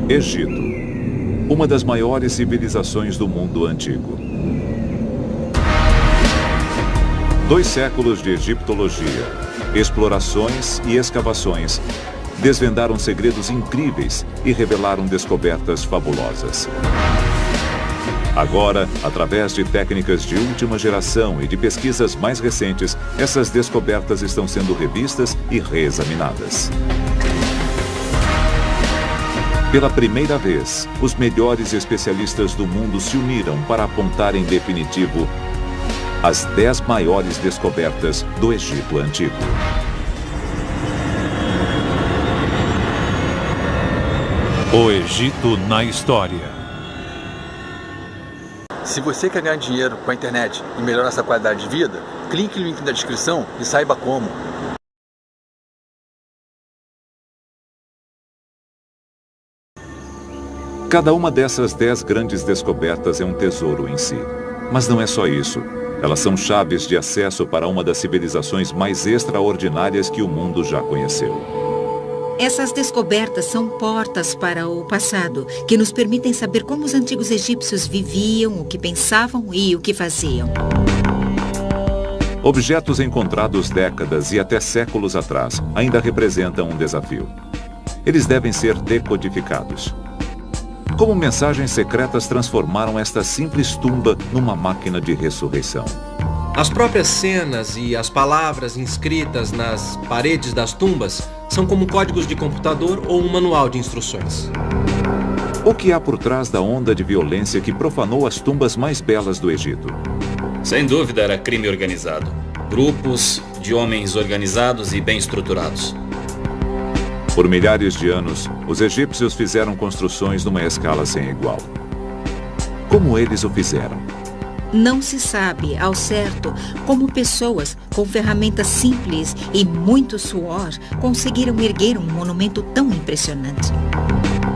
Egito, uma das maiores civilizações do mundo antigo. 2 séculos de egiptologia, explorações e escavações desvendaram segredos incríveis e revelaram descobertas fabulosas. Agora, através de técnicas de última geração e de pesquisas mais recentes, essas descobertas estão sendo revistas e reexaminadas. Pela primeira vez, os melhores especialistas do mundo se uniram para apontar em definitivo as 10 maiores descobertas do Egito Antigo. O Egito na História. Se você quer ganhar dinheiro com a internet e melhorar sua qualidade de vida, clique no link da descrição e saiba como. Cada uma dessas 10 grandes descobertas é um tesouro em si. Mas não é só isso. Elas são chaves de acesso para uma das civilizações mais extraordinárias que o mundo já conheceu. Essas descobertas são portas para o passado, que nos permitem saber como os antigos egípcios viviam, o que pensavam e o que faziam. Objetos encontrados décadas e até séculos atrás ainda representam um desafio. Eles devem ser decodificados. Como mensagens secretas transformaram esta simples tumba numa máquina de ressurreição. As próprias cenas e as palavras inscritas nas paredes das tumbas são como códigos de computador ou um manual de instruções. O que há por trás da onda de violência que profanou as tumbas mais belas do Egito? Sem dúvida era crime organizado. Grupos de homens organizados e bem estruturados. Por milhares de anos, os egípcios fizeram construções numa escala sem igual. Como eles o fizeram? Não se sabe, ao certo, como pessoas com ferramentas simples e muito suor conseguiram erguer um monumento tão impressionante.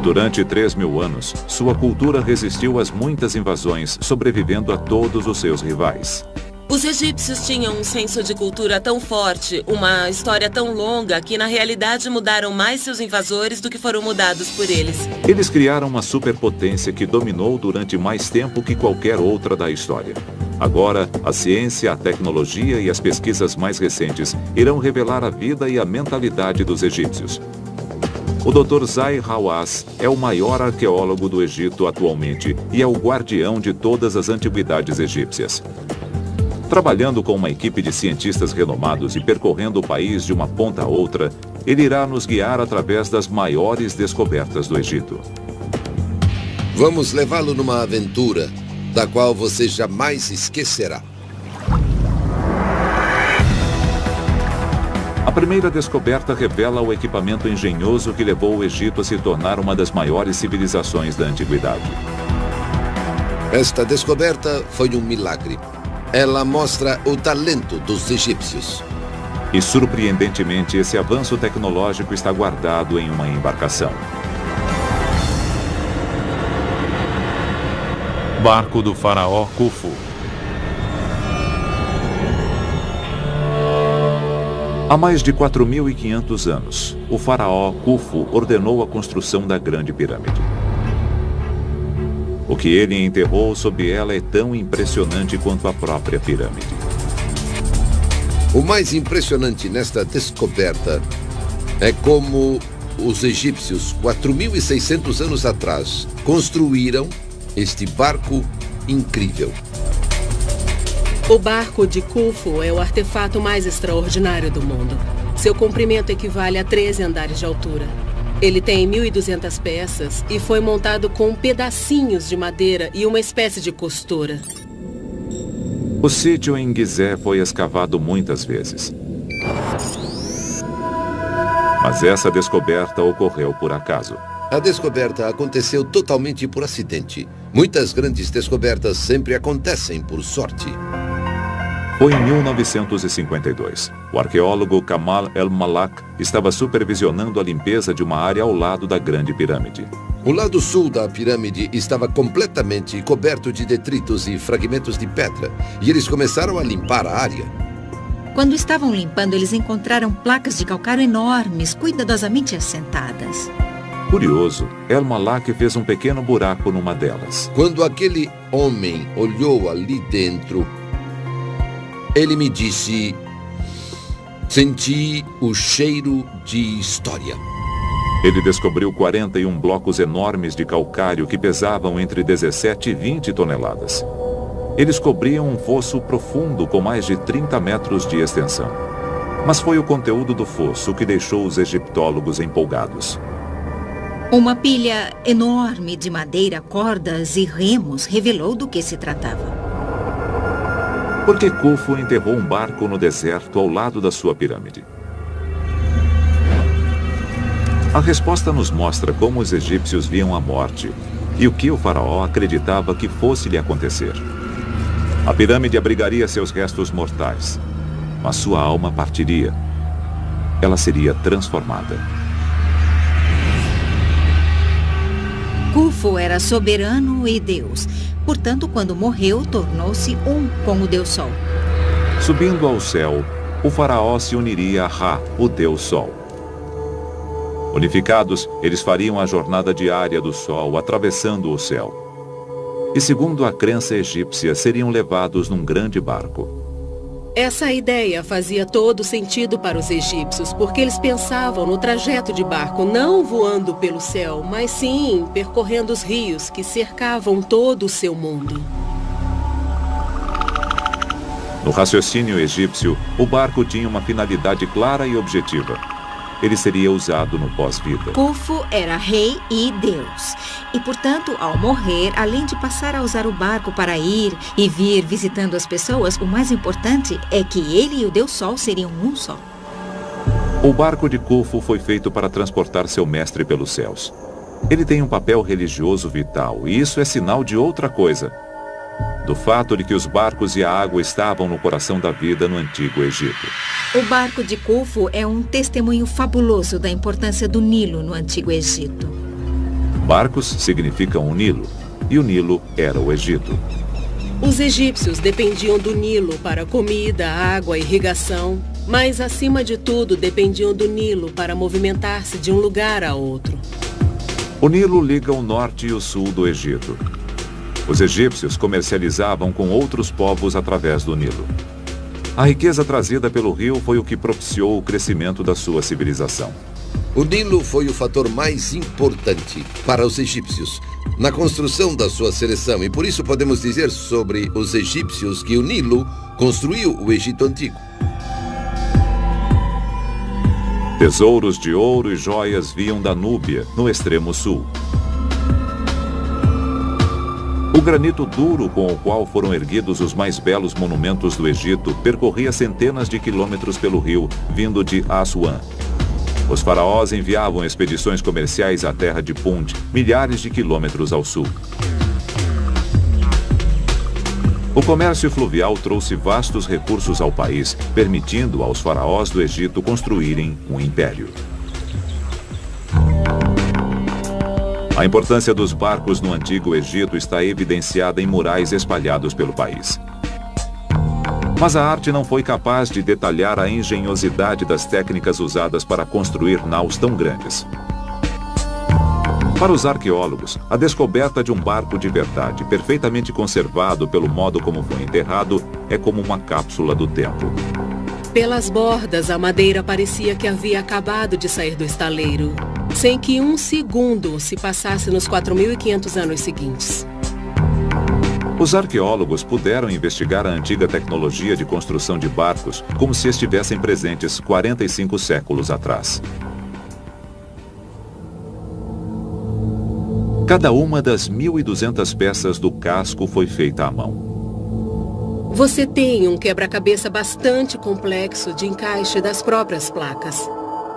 Durante 3.000 anos, sua cultura resistiu às muitas invasões, sobrevivendo a todos os seus rivais. Os egípcios tinham um senso de cultura tão forte, uma história tão longa, que na realidade mudaram mais seus invasores do que foram mudados por eles. Eles criaram uma superpotência que dominou durante mais tempo que qualquer outra da história. Agora, a ciência, a tecnologia e as pesquisas mais recentes irão revelar a vida e a mentalidade dos egípcios. O Dr. Zahi Hawass é o maior arqueólogo do Egito atualmente e é o guardião de todas as antiguidades egípcias. Trabalhando com uma equipe de cientistas renomados e percorrendo o país de uma ponta a outra, ele irá nos guiar através das maiores descobertas do Egito. Vamos levá-lo numa aventura da qual você jamais esquecerá. A primeira descoberta revela o equipamento engenhoso que levou o Egito a se tornar uma das maiores civilizações da antiguidade. Esta descoberta foi um milagre. Ela mostra o talento dos egípcios. E, surpreendentemente, esse avanço tecnológico está guardado em uma embarcação. Barco do faraó Khufu. Há mais de 4.500 anos, o faraó Khufu ordenou a construção da Grande Pirâmide. O que ele enterrou sob ela é tão impressionante quanto a própria pirâmide. O mais impressionante nesta descoberta é como os egípcios, 4.600 anos atrás, construíram este barco incrível. O barco de Khufu é o artefato mais extraordinário do mundo. Seu comprimento equivale a 13 andares de altura. Ele tem 1.200 peças e foi montado com pedacinhos de madeira e uma espécie de costura. O sítio em Gizé foi escavado muitas vezes. Mas essa descoberta ocorreu por acaso. A descoberta aconteceu totalmente por acidente. Muitas grandes descobertas sempre acontecem por sorte. Foi em 1952. O arqueólogo Kamal El-Malak estava supervisionando a limpeza de uma área ao lado da Grande Pirâmide. O lado sul da pirâmide estava completamente coberto de detritos e fragmentos de pedra, e eles começaram a limpar a área. Quando estavam limpando, eles encontraram placas de calcário enormes, cuidadosamente assentadas. Curioso, El-Malak fez um pequeno buraco numa delas. Quando aquele homem olhou ali dentro, ele me disse: senti o cheiro de história. Ele descobriu 41 blocos enormes de calcário que pesavam entre 17 e 20 toneladas. Eles cobriam um fosso profundo com mais de 30 metros de extensão. Mas foi o conteúdo do fosso que deixou os egiptólogos empolgados. Uma pilha enorme de madeira, cordas e remos revelou do que se tratava. Por que Khufu enterrou um barco no deserto ao lado da sua pirâmide? A resposta nos mostra como os egípcios viam a morte e o que o faraó acreditava que fosse lhe acontecer. A pirâmide abrigaria seus restos mortais, mas sua alma partiria. Ela seria transformada. Khufu era soberano e Deus. Portanto, quando morreu, tornou-se um com o Deus Sol. Subindo ao céu, o faraó se uniria a Ra, o Deus Sol. Unificados, eles fariam a jornada diária do Sol, atravessando o céu. E segundo a crença egípcia, seriam levados num grande barco. Essa ideia fazia todo sentido para os egípcios, porque eles pensavam no trajeto de barco não voando pelo céu, mas sim percorrendo os rios que cercavam todo o seu mundo. No raciocínio egípcio, o barco tinha uma finalidade clara e objetiva. Ele seria usado no pós-vida. Khufu era rei e Deus. E, portanto, ao morrer, além de passar a usar o barco para ir e vir visitando as pessoas, o mais importante é que ele e o Deus Sol seriam um só. O barco de Khufu foi feito para transportar seu mestre pelos céus. Ele tem um papel religioso vital, e isso é sinal de outra coisa. Do fato de que os barcos e a água estavam no coração da vida no Antigo Egito. O barco de Khufu é um testemunho fabuloso da importância do Nilo no Antigo Egito. Barcos significam o Nilo, e o Nilo era o Egito. Os egípcios dependiam do Nilo para comida, água e irrigação, mas, acima de tudo, dependiam do Nilo para movimentar-se de um lugar a outro. O Nilo liga o norte e o sul do Egito. Os egípcios comercializavam com outros povos através do Nilo. A riqueza trazida pelo rio foi o que propiciou o crescimento da sua civilização. O Nilo foi o fator mais importante para os egípcios na construção da sua seleção, e por isso podemos dizer sobre os egípcios que o Nilo construiu o Egito Antigo. Tesouros de ouro e joias vinham da Núbia, no extremo sul. O granito duro com o qual foram erguidos os mais belos monumentos do Egito percorria centenas de quilômetros pelo rio, vindo de Assuã. Os faraós enviavam expedições comerciais à terra de Punt, milhares de quilômetros ao sul. O comércio fluvial trouxe vastos recursos ao país, permitindo aos faraós do Egito construírem um império. A importância dos barcos no Antigo Egito está evidenciada em murais espalhados pelo país. Mas a arte não foi capaz de detalhar a engenhosidade das técnicas usadas para construir naus tão grandes. Para os arqueólogos, a descoberta de um barco de verdade, perfeitamente conservado pelo modo como foi enterrado, é como uma cápsula do tempo. Pelas bordas, a madeira parecia que havia acabado de sair do estaleiro, sem que um segundo se passasse nos 4.500 anos seguintes. Os arqueólogos puderam investigar a antiga tecnologia de construção de barcos como se estivessem presentes 45 séculos atrás. Cada uma das 1.200 peças do casco foi feita à mão. Você tem um quebra-cabeça bastante complexo de encaixe das próprias placas.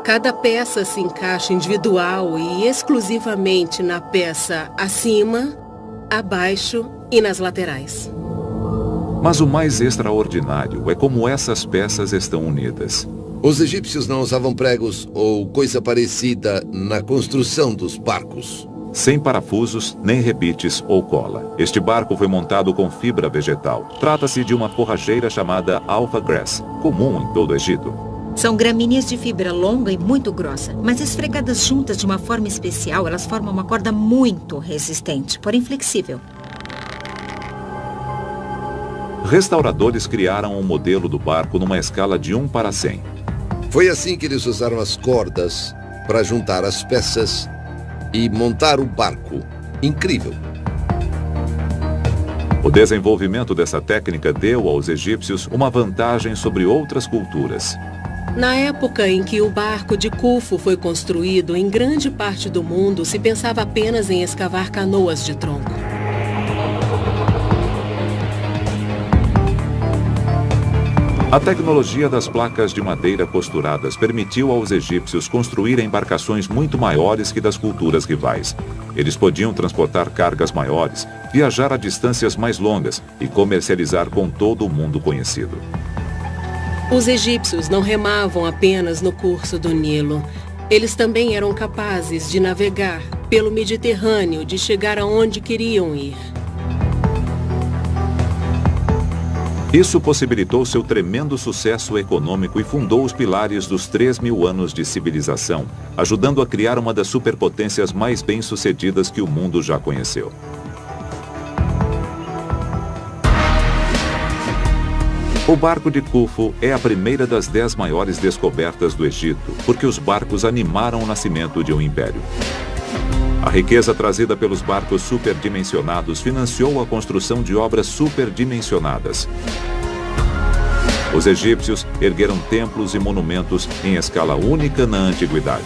Cada peça se encaixa individual e exclusivamente na peça acima, abaixo e nas laterais. Mas o mais extraordinário é como essas peças estão unidas. Os egípcios não usavam pregos ou coisa parecida na construção dos barcos. sem parafusos, nem rebites ou cola. Este barco foi montado com fibra vegetal. Trata-se de uma forrageira chamada Alpha Grass, comum em todo o Egito. São gramíneas de fibra longa e muito grossa, mas esfregadas juntas de uma forma especial, elas formam uma corda muito resistente, porém flexível. Restauradores criaram um modelo do barco numa escala de 1 para 100. Foi assim que eles usaram as cordas para juntar as peças e montar o barco. Incrível! O desenvolvimento dessa técnica deu aos egípcios uma vantagem sobre outras culturas. Na época em que o barco de Khufu foi construído, em grande parte do mundo se pensava apenas em escavar canoas de tronco. A tecnologia das placas de madeira costuradas permitiu aos egípcios construir embarcações muito maiores que das culturas rivais. Eles podiam transportar cargas maiores, viajar a distâncias mais longas e comercializar com todo o mundo conhecido. Os egípcios não remavam apenas no curso do Nilo. Eles também eram capazes de navegar pelo Mediterrâneo, de chegar aonde queriam ir. Isso possibilitou seu tremendo sucesso econômico e fundou os pilares dos 3.000 anos de civilização, ajudando a criar uma das superpotências mais bem-sucedidas que o mundo já conheceu. O barco de Khufu é a primeira das 10 maiores descobertas do Egito, porque os barcos animaram o nascimento de um império. A riqueza trazida pelos barcos superdimensionados financiou a construção de obras superdimensionadas. Os egípcios ergueram templos e monumentos em escala única na antiguidade.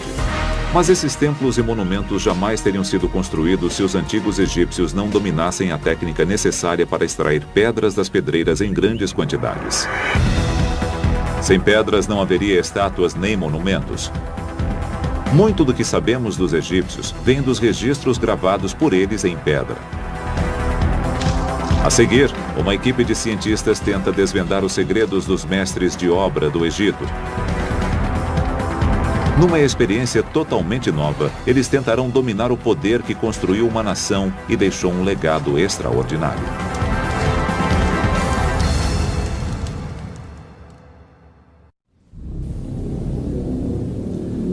Mas esses templos e monumentos jamais teriam sido construídos se os antigos egípcios não dominassem a técnica necessária para extrair pedras das pedreiras em grandes quantidades. Sem pedras não haveria estátuas nem monumentos. Muito do que sabemos dos egípcios vem dos registros gravados por eles em pedra. A seguir, uma equipe de cientistas tenta desvendar os segredos dos mestres de obra do Egito. Numa experiência totalmente nova, eles tentarão dominar o poder que construiu uma nação e deixou um legado extraordinário.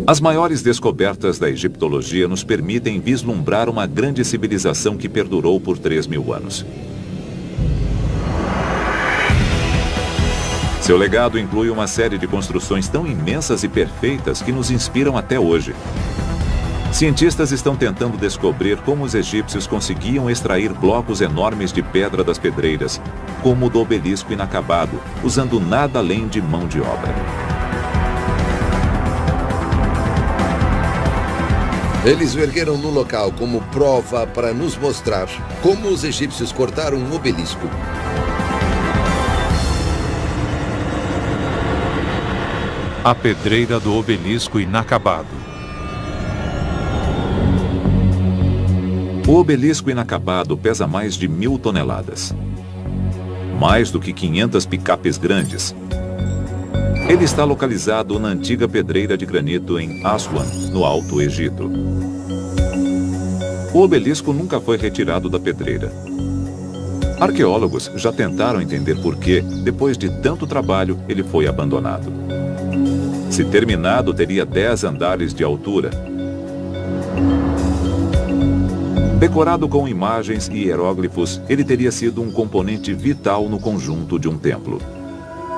As maiores descobertas da egiptologia nos permitem vislumbrar uma grande civilização que perdurou por 3.000 anos. Seu legado inclui uma série de construções tão imensas e perfeitas que nos inspiram até hoje. Cientistas estão tentando descobrir como os egípcios conseguiam extrair blocos enormes de pedra das pedreiras, como o do obelisco inacabado, usando nada além de mão de obra. Eles o ergueram no local como prova para nos mostrar como os egípcios cortaram um obelisco. A pedreira do obelisco inacabado. O obelisco inacabado pesa mais de 1.000 toneladas. Mais do que 500 picapes grandes. Ele está localizado na antiga pedreira de granito em Aswan, no Alto Egito. O obelisco nunca foi retirado da pedreira. Arqueólogos já tentaram entender por que, depois de tanto trabalho, ele foi abandonado. Se terminado, teria 10 andares de altura. Decorado com imagens e hieróglifos, ele teria sido um componente vital no conjunto de um templo.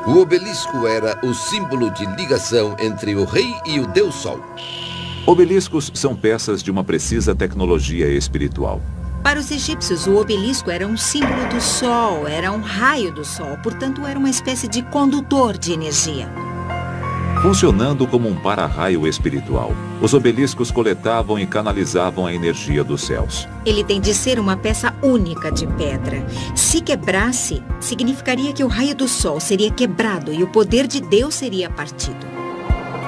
O obelisco era o símbolo de ligação entre o rei e o Deus Sol. Obeliscos são peças de uma precisa tecnologia espiritual. Para os egípcios, o obelisco era um símbolo do sol, era um raio do sol, portanto era uma espécie de condutor de energia. Funcionando como um para-raio espiritual, os obeliscos coletavam e canalizavam a energia dos céus. Ele tem de ser uma peça única de pedra. Se quebrasse, significaria que o raio do sol seria quebrado e o poder de Deus seria partido.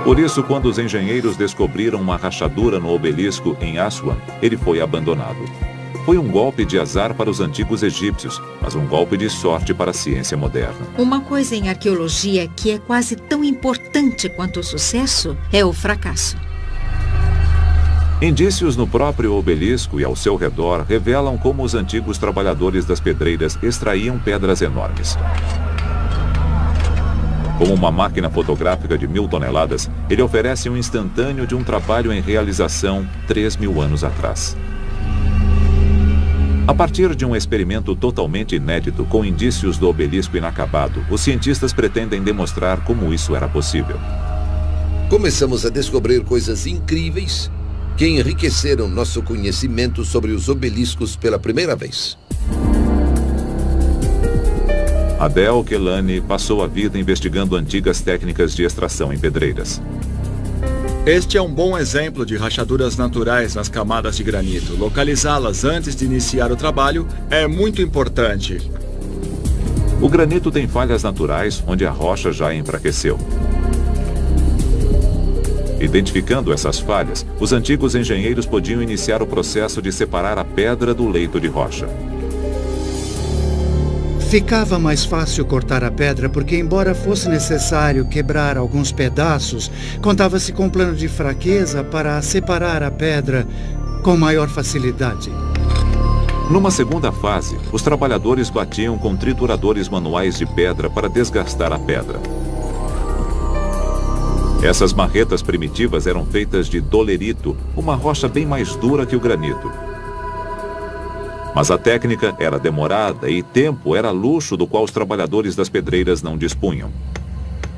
Por isso, quando os engenheiros descobriram uma rachadura no obelisco em Aswan, ele foi abandonado. Foi um golpe de azar para os antigos egípcios, mas um golpe de sorte para a ciência moderna. Uma coisa em arqueologia que é quase tão importante quanto o sucesso é o fracasso. Indícios no próprio obelisco e ao seu redor revelam como os antigos trabalhadores das pedreiras extraíam pedras enormes. Com uma máquina fotográfica de 1000 toneladas, ele oferece um instantâneo de um trabalho em realização 3.000 anos atrás. A partir de um experimento totalmente inédito com indícios do obelisco inacabado, os cientistas pretendem demonstrar como isso era possível. Começamos a descobrir coisas incríveis que enriqueceram nosso conhecimento sobre os obeliscos pela primeira vez. Adel Kelani passou a vida investigando antigas técnicas de extração em pedreiras. Este é um bom exemplo de rachaduras naturais nas camadas de granito. Localizá-las antes de iniciar o trabalho é muito importante. O granito tem falhas naturais onde a rocha já enfraqueceu. Identificando essas falhas, os antigos engenheiros podiam iniciar o processo de separar a pedra do leito de rocha. Ficava mais fácil cortar a pedra porque, embora fosse necessário quebrar alguns pedaços, contava-se com um plano de fraqueza para separar a pedra com maior facilidade. Numa segunda fase, os trabalhadores batiam com trituradores manuais de pedra para desgastar a pedra. Essas marretas primitivas eram feitas de dolerito, uma rocha bem mais dura que o granito. Mas a técnica era demorada e tempo era luxo do qual os trabalhadores das pedreiras não dispunham.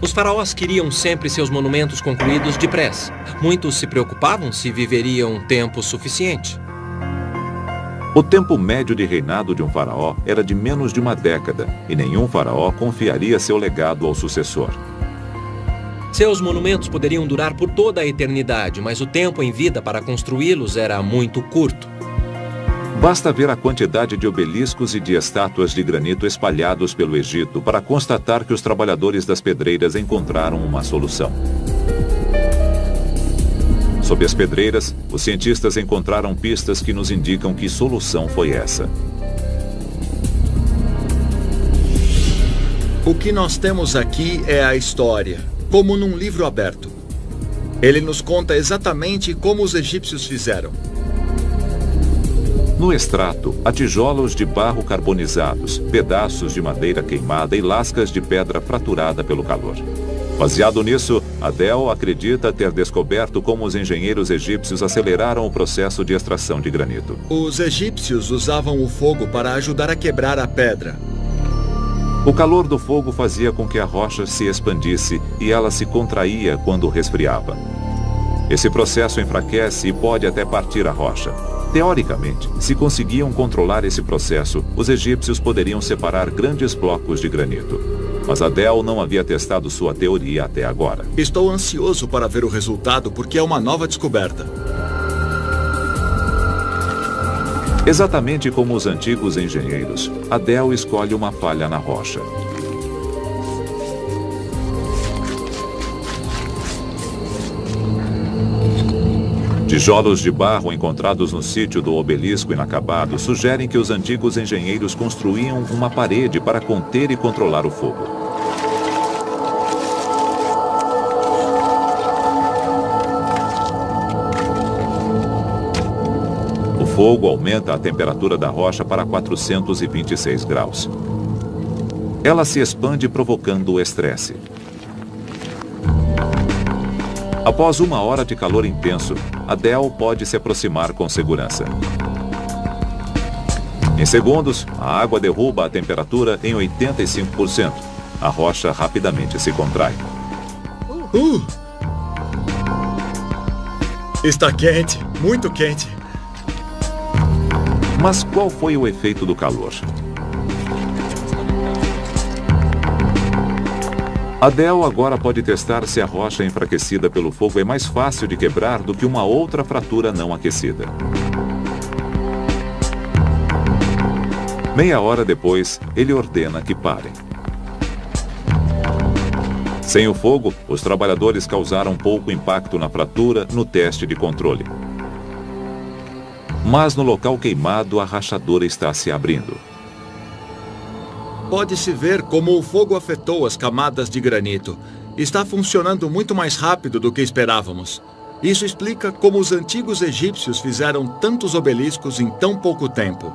Os faraós queriam sempre seus monumentos concluídos depressa. Muitos se preocupavam se viveriam tempo suficiente. O tempo médio de reinado de um faraó era de menos de uma década, e nenhum faraó confiaria seu legado ao sucessor. Seus monumentos poderiam durar por toda a eternidade, mas o tempo em vida para construí-los era muito curto. Basta ver a quantidade de obeliscos e de estátuas de granito espalhados pelo Egito para constatar que os trabalhadores das pedreiras encontraram uma solução. Sob as pedreiras, os cientistas encontraram pistas que nos indicam que solução foi essa. O que nós temos aqui é a história, como num livro aberto. Ele nos conta exatamente como os egípcios fizeram. No extrato, há tijolos de barro carbonizados, pedaços de madeira queimada e lascas de pedra fraturada pelo calor. Baseado nisso, Adel acredita ter descoberto como os engenheiros egípcios aceleraram o processo de extração de granito. Os egípcios usavam o fogo para ajudar a quebrar a pedra. O calor do fogo fazia com que a rocha se expandisse e ela se contraía quando resfriava. Esse processo enfraquece e pode até partir a rocha. Teoricamente, se conseguiam controlar esse processo, os egípcios poderiam separar grandes blocos de granito. Mas Adel não havia testado sua teoria até agora. Estou ansioso para ver o resultado porque é uma nova descoberta. Exatamente como os antigos engenheiros, Adel escolhe uma falha na rocha. Tijolos de barro encontrados no sítio do obelisco inacabado sugerem que os antigos engenheiros construíam uma parede para conter e controlar o fogo. O fogo aumenta a temperatura da rocha para 426 graus. Ela se expande provocando o estresse. Após 1 hora de calor intenso, Adel pode se aproximar com segurança. Em segundos, a água derruba a temperatura em 85%. A rocha rapidamente se contrai. Está quente, muito quente. Mas qual foi o efeito do calor? Adel agora pode testar se a rocha enfraquecida pelo fogo é mais fácil de quebrar do que uma outra fratura não aquecida. Meia hora depois, ele ordena que parem. Sem o fogo, os trabalhadores causaram pouco impacto na fratura no teste de controle. Mas no local queimado, a rachadura está se abrindo. Pode-se ver como o fogo afetou as camadas de granito. Está funcionando muito mais rápido do que esperávamos. Isso explica como os antigos egípcios fizeram tantos obeliscos em tão pouco tempo.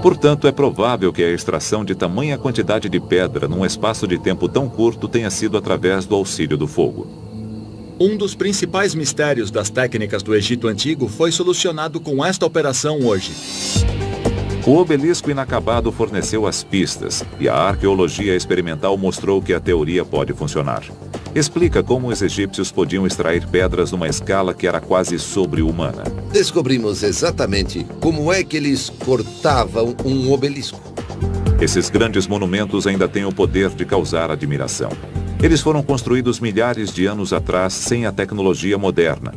Portanto, é provável que a extração de tamanha quantidade de pedra num espaço de tempo tão curto tenha sido através do auxílio do fogo. Um dos principais mistérios das técnicas do Egito Antigo foi solucionado com esta operação hoje. O obelisco inacabado forneceu as pistas e a arqueologia experimental mostrou que a teoria pode funcionar. Explica como os egípcios podiam extrair pedras numa escala que era quase sobre-humana. Descobrimos exatamente como é que eles cortavam um obelisco. Esses grandes monumentos ainda têm o poder de causar admiração. Eles foram construídos milhares de anos atrás sem a tecnologia moderna.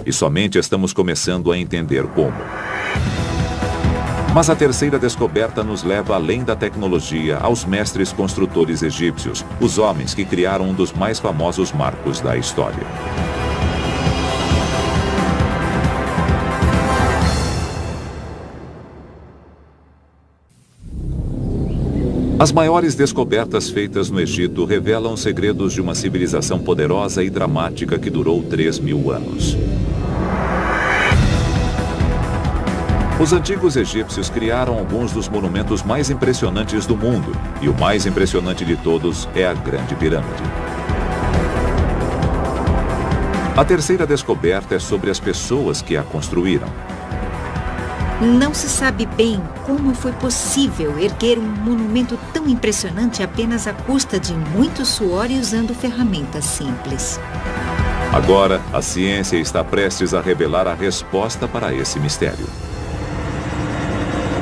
E somente estamos começando a entender como. Mas a terceira descoberta nos leva além da tecnologia aos mestres construtores egípcios, os homens que criaram um dos mais famosos marcos da história. As maiores descobertas feitas no Egito revelam os segredos de uma civilização poderosa e dramática que durou 3.000 anos. Os antigos egípcios criaram alguns dos monumentos mais impressionantes do mundo, e o mais impressionante de todos é a Grande Pirâmide. A terceira descoberta é sobre as pessoas que a construíram. Não se sabe bem como foi possível erguer um monumento tão impressionante apenas à custa de muito suor e usando ferramentas simples. Agora, a ciência está prestes a revelar a resposta para esse mistério.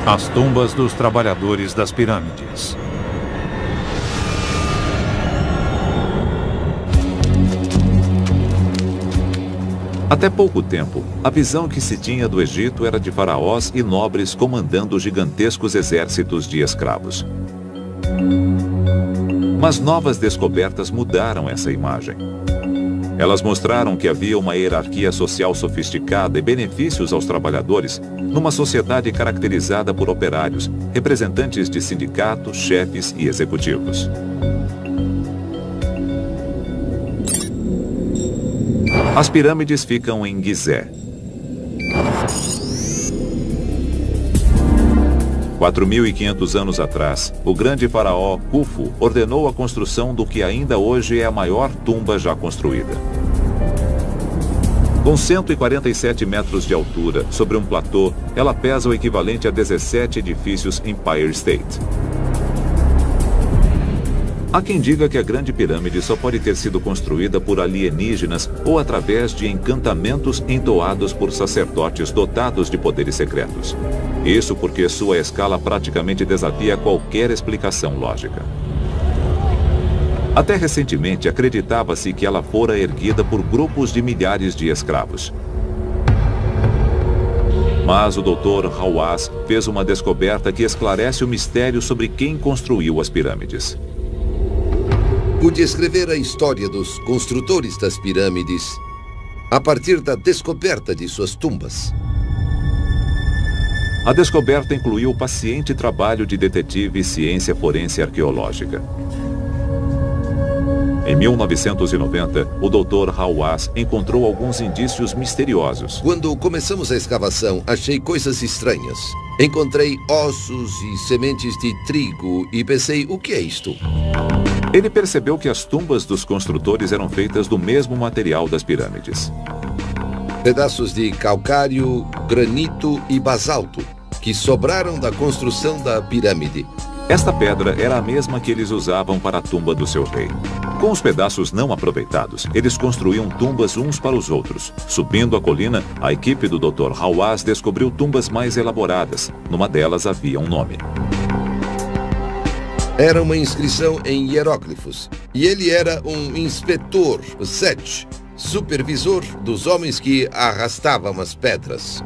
As tumbas dos trabalhadores das pirâmides. Até pouco tempo, a visão que se tinha do Egito era de faraós e nobres comandando gigantescos exércitos de escravos. Mas novas descobertas mudaram essa imagem. Elas mostraram que havia uma hierarquia social sofisticada e benefícios aos trabalhadores numa sociedade caracterizada por operários, representantes de sindicatos, chefes e executivos. As pirâmides ficam em Gizé. 4.500 anos atrás, o grande faraó Khufu ordenou a construção do que ainda hoje é a maior tumba já construída. Com 147 metros de altura, sobre um platô, ela pesa o equivalente a 17 edifícios Empire State. Há quem diga que a Grande Pirâmide só pode ter sido construída por alienígenas ou através de encantamentos entoados por sacerdotes dotados de poderes secretos. Isso porque sua escala praticamente desafia qualquer explicação lógica. Até recentemente, acreditava-se que ela fora erguida por grupos de milhares de escravos. Mas o Dr. Hawass fez uma descoberta que esclarece o mistério sobre quem construiu as pirâmides. Pude escrever a história dos construtores das pirâmides a partir da descoberta de suas tumbas. A descoberta incluiu o paciente trabalho de detetive e ciência forense arqueológica. Em 1990, o Dr. Hawass encontrou alguns indícios misteriosos. Quando começamos a escavação, achei coisas estranhas. Encontrei ossos e sementes de trigo e pensei, o que é isto? Ele percebeu que as tumbas dos construtores eram feitas do mesmo material das pirâmides. Pedaços de calcário, granito e basalto, que sobraram da construção da pirâmide. Esta pedra era a mesma que eles usavam para a tumba do seu rei. Com os pedaços não aproveitados, eles construíam tumbas uns para os outros. Subindo a colina, a equipe do Dr. Hawass descobriu tumbas mais elaboradas. Numa delas havia um nome. Era uma inscrição em hieróglifos. E ele era um inspetor, Set, supervisor dos homens que arrastavam as pedras.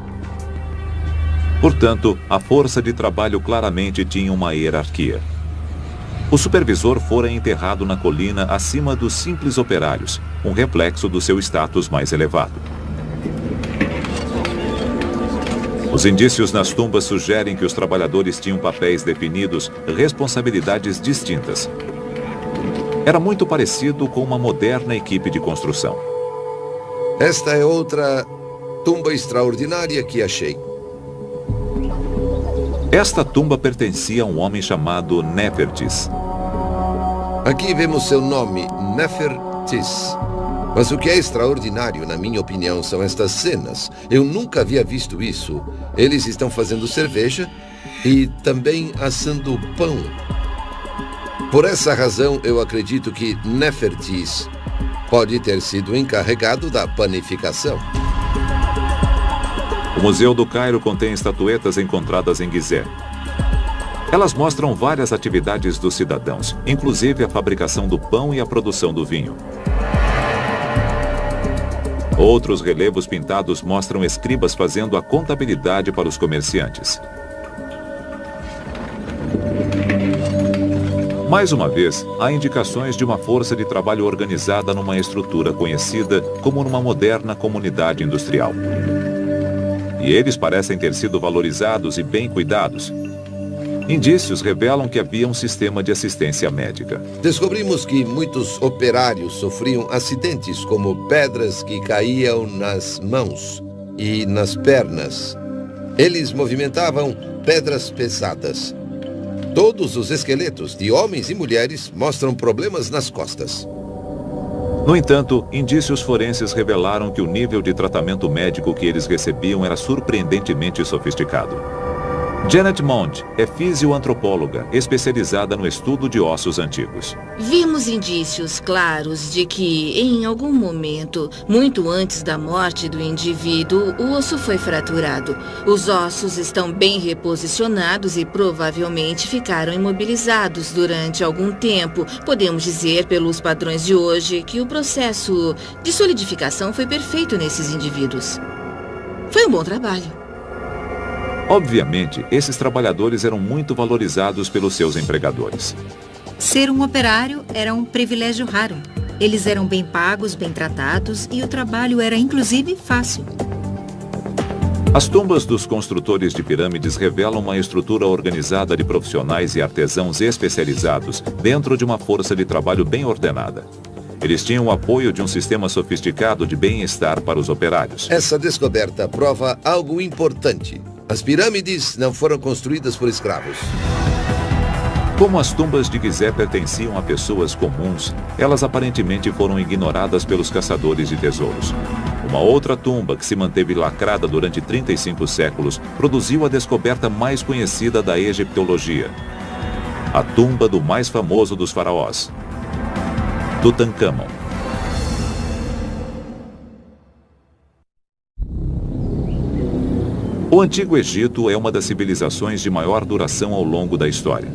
Portanto, a força de trabalho claramente tinha uma hierarquia. O supervisor fora enterrado na colina acima dos simples operários, um reflexo do seu status mais elevado. Os indícios nas tumbas sugerem que os trabalhadores tinham papéis definidos, responsabilidades distintas. Era muito parecido com uma moderna equipe de construção. Esta é outra tumba extraordinária que achei. Esta tumba pertencia a um homem chamado Nefertis. Aqui vemos seu nome, Nefertis. Mas o que é extraordinário, na minha opinião, são estas cenas. Eu nunca havia visto isso. Eles estão fazendo cerveja e também assando pão. Por essa razão, eu acredito que Nefertis pode ter sido encarregado da panificação. O Museu do Cairo contém estatuetas encontradas em Gizé. Elas mostram várias atividades dos cidadãos, inclusive a fabricação do pão e a produção do vinho. Outros relevos pintados mostram escribas fazendo a contabilidade para os comerciantes. Mais uma vez, há indicações de uma força de trabalho organizada numa estrutura conhecida como numa moderna comunidade industrial. E eles parecem ter sido valorizados e bem cuidados. Indícios revelam que havia um sistema de assistência médica. Descobrimos que muitos operários sofriam acidentes, como pedras que caíam nas mãos e nas pernas. Eles movimentavam pedras pesadas. Todos os esqueletos de homens e mulheres mostram problemas nas costas. No entanto, indícios forenses revelaram que o nível de tratamento médico que eles recebiam era surpreendentemente sofisticado. Janet Mond é fisioantropóloga, especializada no estudo de ossos antigos. Vimos indícios claros de que, em algum momento, muito antes da morte do indivíduo, o osso foi fraturado. Os ossos estão bem reposicionados e provavelmente ficaram imobilizados durante algum tempo. Podemos dizer, pelos padrões de hoje, que o processo de solidificação foi perfeito nesses indivíduos. Foi um bom trabalho. Obviamente, esses trabalhadores eram muito valorizados pelos seus empregadores. Ser um operário era um privilégio raro. Eles eram bem pagos, bem tratados e o trabalho era, inclusive, fácil. As tumbas dos construtores de pirâmides revelam uma estrutura organizada de profissionais e artesãos especializados dentro de uma força de trabalho bem ordenada. Eles tinham o apoio de um sistema sofisticado de bem-estar para os operários. Essa descoberta prova algo importante. As pirâmides não foram construídas por escravos. Como as tumbas de Gizé pertenciam a pessoas comuns, elas aparentemente foram ignoradas pelos caçadores de tesouros. Uma outra tumba, que se manteve lacrada durante 35 séculos, produziu a descoberta mais conhecida da egiptologia. A tumba do mais famoso dos faraós, Tutancâmon. O Antigo Egito é uma das civilizações de maior duração ao longo da história.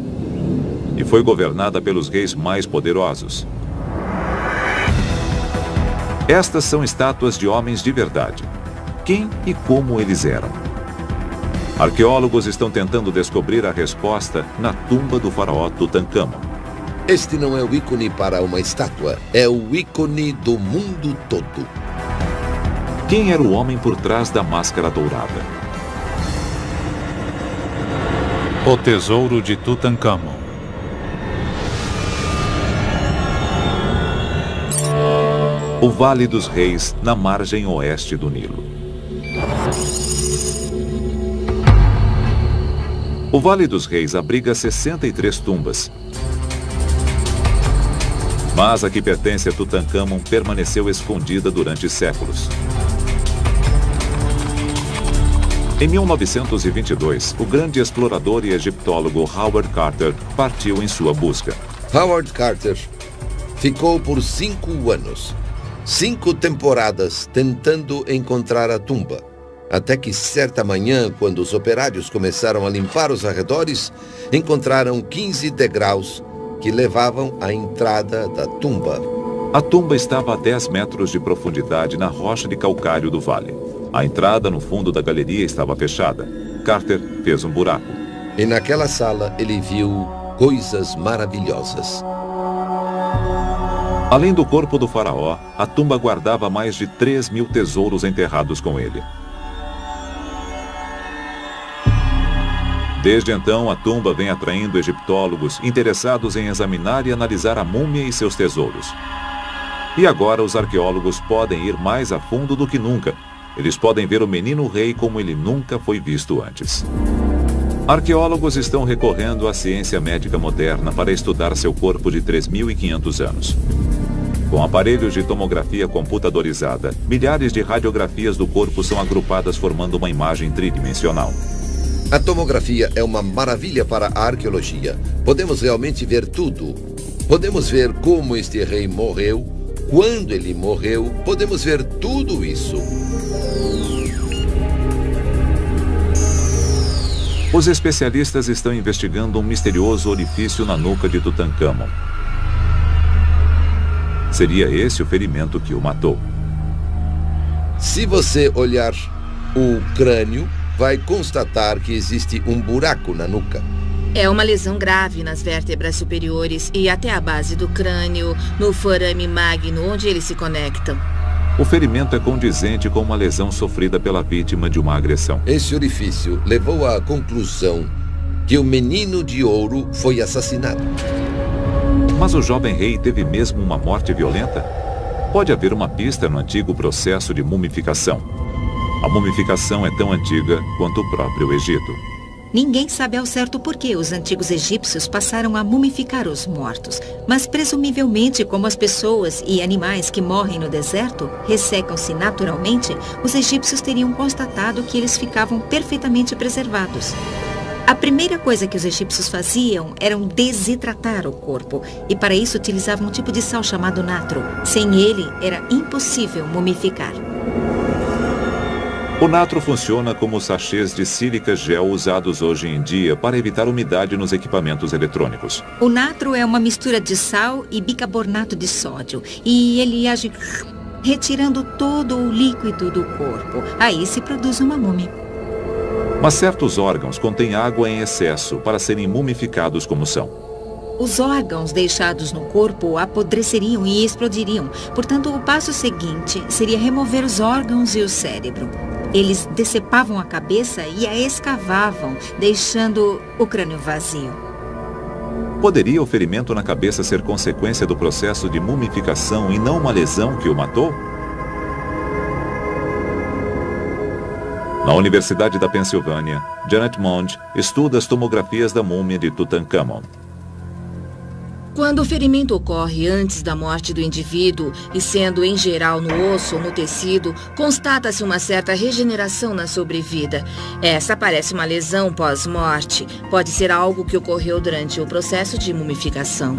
E foi governada pelos reis mais poderosos. Estas são estátuas de homens de verdade. Quem e como eles eram? Arqueólogos estão tentando descobrir a resposta na tumba do faraó Tutancâmon. Este não é o ícone para uma estátua, é o ícone do mundo todo. Quem era o homem por trás da máscara dourada? O tesouro de Tutancâmon. O Vale dos Reis, na margem oeste do Nilo. O Vale dos Reis abriga 63 tumbas. Mas a que pertence a Tutancâmon permaneceu escondida durante séculos. Em 1922, o grande explorador e egiptólogo Howard Carter partiu em sua busca. Howard Carter ficou por 5 anos, 5 temporadas tentando encontrar a tumba. Até que certa manhã, quando os operários começaram a limpar os arredores, encontraram 15 degraus que levavam à entrada da tumba. A tumba estava a 10 metros de profundidade na rocha de calcário do vale. A entrada no fundo da galeria estava fechada. Carter fez um buraco. E naquela sala ele viu coisas maravilhosas. Além do corpo do faraó, a tumba guardava mais de 3.000 tesouros enterrados com ele. Desde então, a tumba vem atraindo egiptólogos interessados em examinar e analisar a múmia e seus tesouros. E agora os arqueólogos podem ir mais a fundo do que nunca. Eles podem ver o menino rei como ele nunca foi visto antes. Arqueólogos estão recorrendo à ciência médica moderna para estudar seu corpo de 3.500 anos. Com aparelhos de tomografia computadorizada, milhares de radiografias do corpo são agrupadas formando uma imagem tridimensional. A tomografia é uma maravilha para a arqueologia. Podemos realmente ver tudo. Podemos ver como este rei morreu, quando ele morreu, podemos ver tudo isso. Os especialistas estão investigando um misterioso orifício na nuca de Tutancâmon. Seria esse o ferimento que o matou? Se você olhar o crânio, vai constatar que existe um buraco na nuca. É uma lesão grave nas vértebras superiores e até a base do crânio, no forame magno, onde eles se conectam. O ferimento é condizente com uma lesão sofrida pela vítima de uma agressão. Esse orifício levou à conclusão que o menino de ouro foi assassinado. Mas o jovem rei teve mesmo uma morte violenta? Pode haver uma pista no antigo processo de mumificação. A mumificação é tão antiga quanto o próprio Egito. Ninguém sabe ao certo por que os antigos egípcios passaram a mumificar os mortos, mas presumivelmente, como as pessoas e animais que morrem no deserto ressecam-se naturalmente, os egípcios teriam constatado que eles ficavam perfeitamente preservados. A primeira coisa que os egípcios faziam era desidratar o corpo, e para isso utilizavam um tipo de sal chamado natro. Sem ele, era impossível mumificar. O natro funciona como os sachês de sílica gel usados hoje em dia para evitar umidade nos equipamentos eletrônicos. O natro é uma mistura de sal e bicarbonato de sódio, e ele age retirando todo o líquido do corpo. Aí se produz uma múmia. Mas certos órgãos contêm água em excesso para serem mumificados como são. Os órgãos deixados no corpo apodreceriam e explodiriam. Portanto, o passo seguinte seria remover os órgãos e o cérebro. Eles decepavam a cabeça e a escavavam, deixando o crânio vazio. Poderia o ferimento na cabeça ser consequência do processo de mumificação e não uma lesão que o matou? Na Universidade da Pensilvânia, Janet Mond estuda as tomografias da múmia de Tutancâmon. Quando o ferimento ocorre antes da morte do indivíduo, e sendo em geral no osso ou no tecido, constata-se uma certa regeneração na sobrevida. Essa parece uma lesão pós-morte. Pode ser algo que ocorreu durante o processo de mumificação.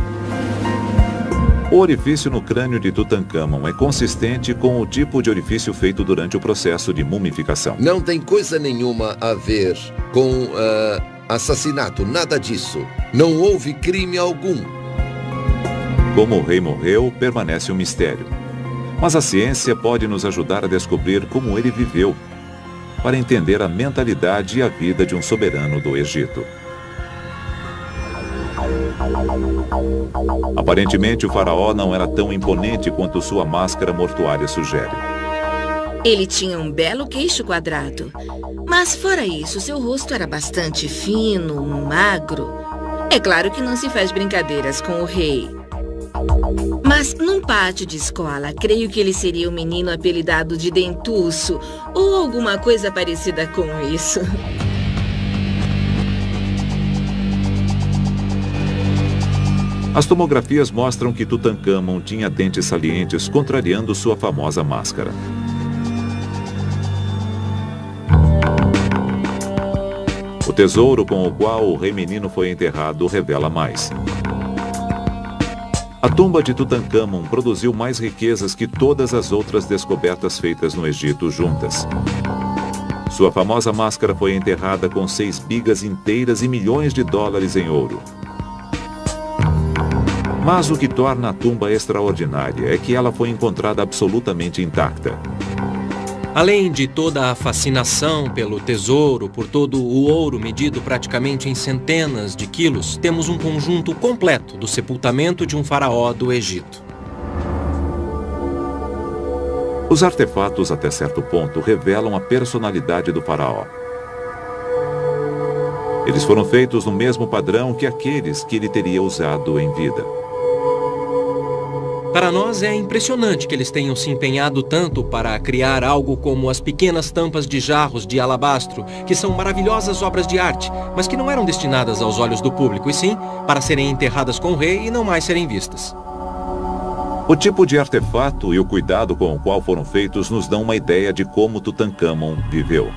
O orifício no crânio de Tutancâmon é consistente com o tipo de orifício feito durante o processo de mumificação. Não tem coisa nenhuma a ver com assassinato, nada disso. Não houve crime algum. Como o rei morreu, permanece um mistério. Mas a ciência pode nos ajudar a descobrir como ele viveu, para entender a mentalidade e a vida de um soberano do Egito. Aparentemente, o faraó não era tão imponente quanto sua máscara mortuária sugere. Ele tinha um belo queixo quadrado. Mas fora isso, seu rosto era bastante fino, magro. É claro que não se faz brincadeiras com o rei. Mas num pátio de escola, creio que ele seria um menino apelidado de dentuço ou alguma coisa parecida com isso. As tomografias mostram que Tutancâmon tinha dentes salientes, contrariando sua famosa máscara. O tesouro com o qual o rei menino foi enterrado revela mais. A tumba de Tutancâmon produziu mais riquezas que todas as outras descobertas feitas no Egito juntas. Sua famosa máscara foi enterrada com 6 bigas inteiras e milhões de dólares em ouro. Mas o que torna a tumba extraordinária é que ela foi encontrada absolutamente intacta. Além de toda a fascinação pelo tesouro, por todo o ouro medido praticamente em centenas de quilos, temos um conjunto completo do sepultamento de um faraó do Egito. Os artefatos, até certo ponto, revelam a personalidade do faraó. Eles foram feitos no mesmo padrão que aqueles que ele teria usado em vida. Para nós é impressionante que eles tenham se empenhado tanto para criar algo como as pequenas tampas de jarros de alabastro, que são maravilhosas obras de arte, mas que não eram destinadas aos olhos do público, e sim para serem enterradas com o rei e não mais serem vistas. O tipo de artefato e o cuidado com o qual foram feitos nos dão uma ideia de como Tutankhamon viveu.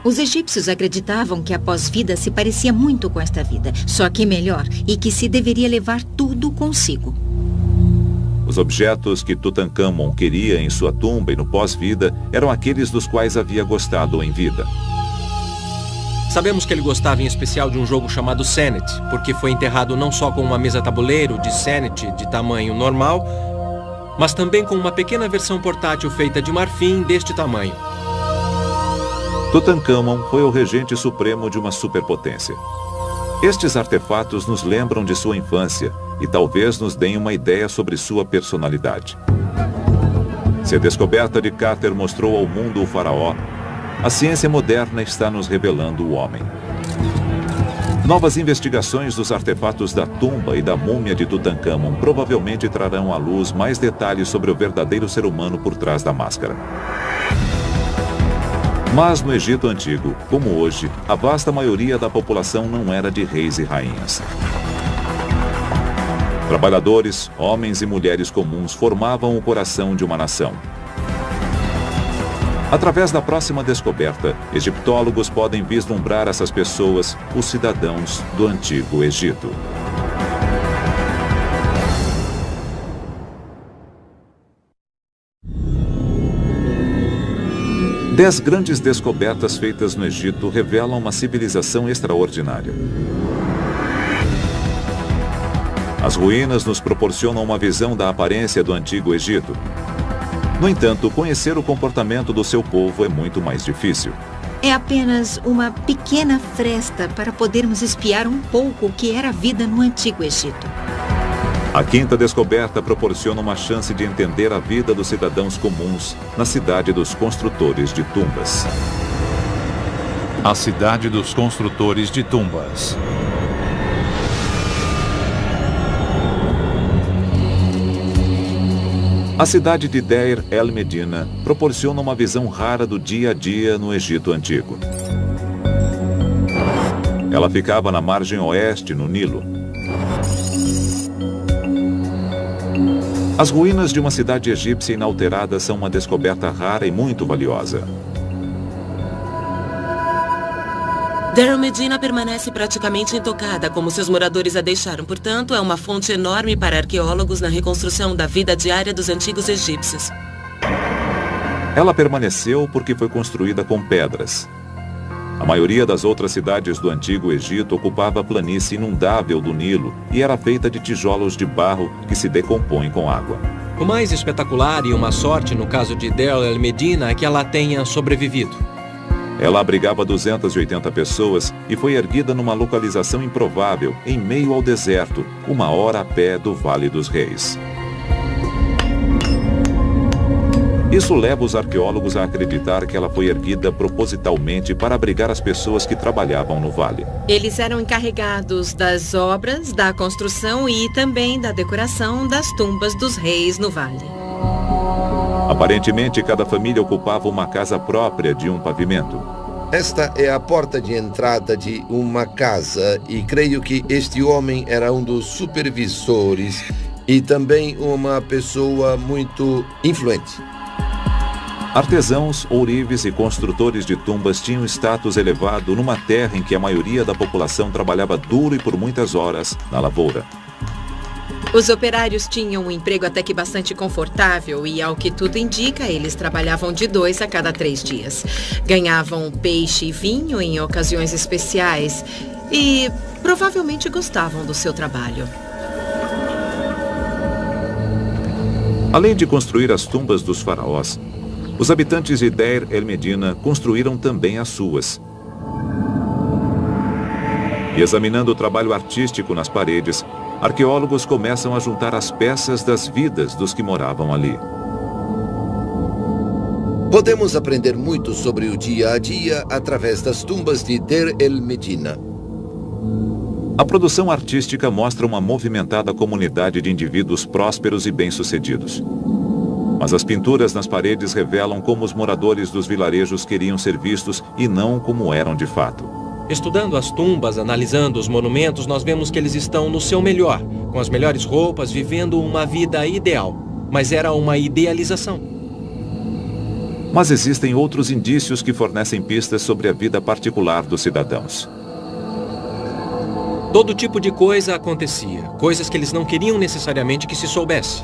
Os egípcios acreditavam que a pós-vida se parecia muito com esta vida, só que melhor, e que se deveria levar tudo consigo. Os objetos que Tutankhamon queria em sua tumba e no pós-vida eram aqueles dos quais havia gostado em vida. Sabemos que ele gostava em especial de um jogo chamado Senet, porque foi enterrado não só com uma mesa-tabuleiro de Senet de tamanho normal, mas também com uma pequena versão portátil feita de marfim deste tamanho. Tutankhamon foi o regente supremo de uma superpotência. Estes artefatos nos lembram de sua infância e talvez nos deem uma ideia sobre sua personalidade. Se a descoberta de Carter mostrou ao mundo o faraó, a ciência moderna está nos revelando o homem. Novas investigações dos artefatos da tumba e da múmia de Tutankhamon provavelmente trarão à luz mais detalhes sobre o verdadeiro ser humano por trás da máscara. Mas no Egito Antigo, como hoje, a vasta maioria da população não era de reis e rainhas. Trabalhadores, homens e mulheres comuns formavam o coração de uma nação. Através da próxima descoberta, egiptólogos podem vislumbrar essas pessoas, os cidadãos do Antigo Egito. Dez grandes descobertas feitas no Egito revelam uma civilização extraordinária. As ruínas nos proporcionam uma visão da aparência do Antigo Egito. No entanto, conhecer o comportamento do seu povo é muito mais difícil. É apenas uma pequena fresta para podermos espiar um pouco o que era a vida no Antigo Egito. A quinta descoberta proporciona uma chance de entender a vida dos cidadãos comuns na cidade dos construtores de tumbas. A cidade dos construtores de tumbas. A cidade de Deir el-Medina proporciona uma visão rara do dia a dia no Egito Antigo. Ela ficava na margem oeste, no Nilo. As ruínas de uma cidade egípcia inalterada são uma descoberta rara e muito valiosa. Deir el-Medina permanece praticamente intocada, como seus moradores a deixaram. Portanto, é uma fonte enorme para arqueólogos na reconstrução da vida diária dos antigos egípcios. Ela permaneceu porque foi construída com pedras. A maioria das outras cidades do Antigo Egito ocupava a planície inundável do Nilo e era feita de tijolos de barro que se decompõem com água. O mais espetacular e uma sorte no caso de Deir el-Medina é que ela tenha sobrevivido. Ela abrigava 280 pessoas e foi erguida numa localização improvável, em meio ao deserto, 1 hora a pé do Vale dos Reis. Isso leva os arqueólogos a acreditar que ela foi erguida propositalmente para abrigar as pessoas que trabalhavam no vale. Eles eram encarregados das obras, da construção e também da decoração das tumbas dos reis no vale. Aparentemente, cada família ocupava uma casa própria de um pavimento. Esta é a porta de entrada de uma casa e creio que este homem era um dos supervisores e também uma pessoa muito influente. Artesãos, ourives e construtores de tumbas tinham status elevado numa terra em que a maioria da população trabalhava duro e por muitas horas na lavoura. Os operários tinham um emprego até que bastante confortável e, ao que tudo indica, eles trabalhavam de 2 a cada 3 dias. Ganhavam peixe e vinho em ocasiões especiais e provavelmente gostavam do seu trabalho. Além de construir as tumbas dos faraós, os habitantes de Deir el-Medina construíram também as suas. E examinando o trabalho artístico nas paredes, arqueólogos começam a juntar as peças das vidas dos que moravam ali. Podemos aprender muito sobre o dia a dia através das tumbas de Deir el-Medina. A produção artística mostra uma movimentada comunidade de indivíduos prósperos e bem-sucedidos. Mas as pinturas nas paredes revelam como os moradores dos vilarejos queriam ser vistos e não como eram de fato. Estudando as tumbas, analisando os monumentos, nós vemos que eles estão no seu melhor, com as melhores roupas, vivendo uma vida ideal. Mas era uma idealização. Mas existem outros indícios que fornecem pistas sobre a vida particular dos cidadãos. Todo tipo de coisa acontecia, coisas que eles não queriam necessariamente que se soubesse.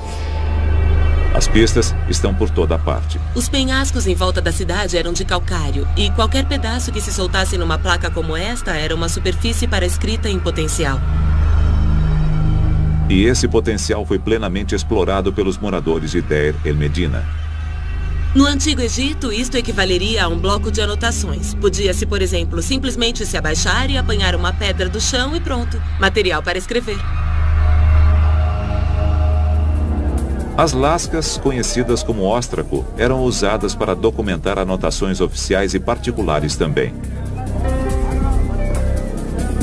As pistas estão por toda parte. Os penhascos em volta da cidade eram de calcário, e qualquer pedaço que se soltasse numa placa como esta era uma superfície para escrita em potencial. E esse potencial foi plenamente explorado pelos moradores de Deir el-Medina. No Antigo Egito, isto equivaleria a um bloco de anotações. Podia-se, por exemplo, simplesmente se abaixar e apanhar uma pedra do chão e pronto. Material para escrever. As lascas, conhecidas como óstraco, eram usadas para documentar anotações oficiais e particulares também.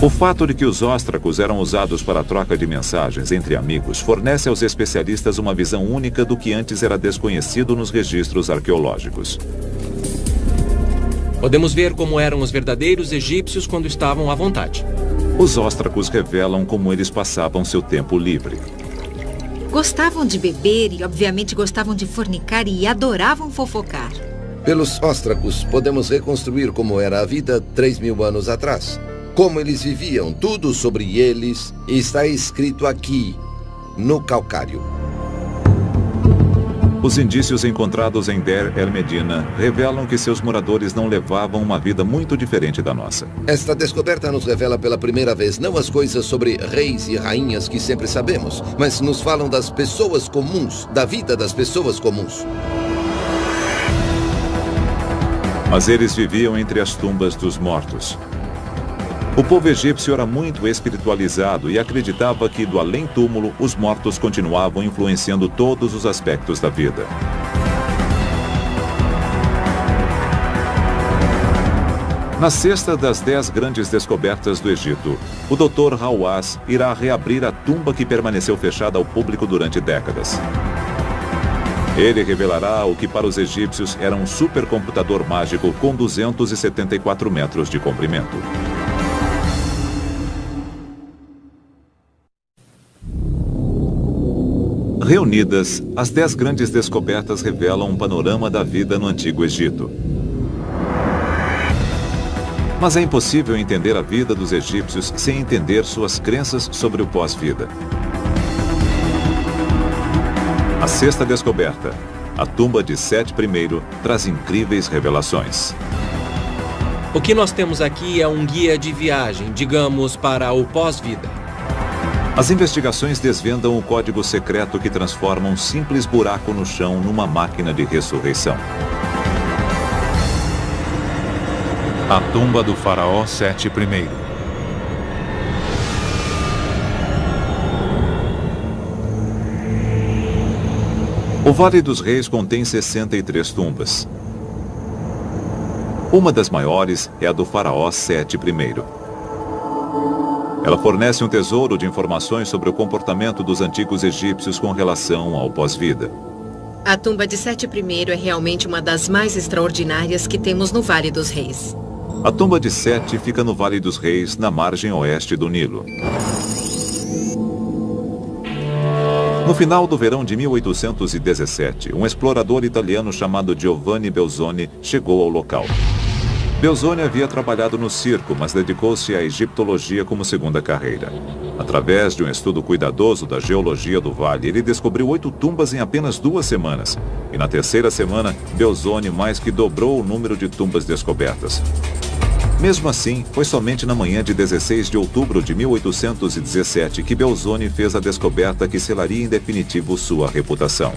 O fato de que os óstracos eram usados para a troca de mensagens entre amigos fornece aos especialistas uma visão única do que antes era desconhecido nos registros arqueológicos. Podemos ver como eram os verdadeiros egípcios quando estavam à vontade. Os óstracos revelam como eles passavam seu tempo livre. Gostavam de beber e, obviamente, gostavam de fornicar e adoravam fofocar. Pelos óstracos, podemos reconstruir como era a vida 3.000 anos atrás. Como eles viviam, tudo sobre eles está escrito aqui, no calcário. Os indícios encontrados em Deir el-Medina revelam que seus moradores não levavam uma vida muito diferente da nossa. Esta descoberta nos revela pela primeira vez não as coisas sobre reis e rainhas que sempre sabemos, mas nos falam das pessoas comuns, da vida das pessoas comuns. Mas eles viviam entre as tumbas dos mortos. O povo egípcio era muito espiritualizado e acreditava que, do além-túmulo, os mortos continuavam influenciando todos os aspectos da vida. Na sexta das 10 grandes descobertas do Egito, o Dr. Hawass irá reabrir a tumba que permaneceu fechada ao público durante décadas. Ele revelará o que para os egípcios era um supercomputador mágico com 274 metros de comprimento. Reunidas, as 10 grandes descobertas revelam um panorama da vida no Antigo Egito. Mas é impossível entender a vida dos egípcios sem entender suas crenças sobre o pós-vida. A sexta descoberta, a tumba de Sete I, traz incríveis revelações. O que nós temos aqui é um guia de viagem, digamos, para o pós-vida. As investigações desvendam o código secreto que transforma um simples buraco no chão numa máquina de ressurreição. A tumba do faraó Sete I. O Vale dos Reis contém 63 tumbas. Uma das maiores é a do faraó Sete I. Ela fornece um tesouro de informações sobre o comportamento dos antigos egípcios com relação ao pós-vida. A tumba de Sete I é realmente uma das mais extraordinárias que temos no Vale dos Reis. A tumba de Sete fica no Vale dos Reis, na margem oeste do Nilo. No final do verão de 1817, um explorador italiano chamado Giovanni Belzoni chegou ao local. Belzoni havia trabalhado no circo, mas dedicou-se à egiptologia como segunda carreira. Através de um estudo cuidadoso da geologia do vale, ele descobriu 8 tumbas em apenas 2 semanas. E na terceira semana, Belzoni mais que dobrou o número de tumbas descobertas. Mesmo assim, foi somente na manhã de 16 de outubro de 1817 que Belzoni fez a descoberta que selaria em definitivo sua reputação.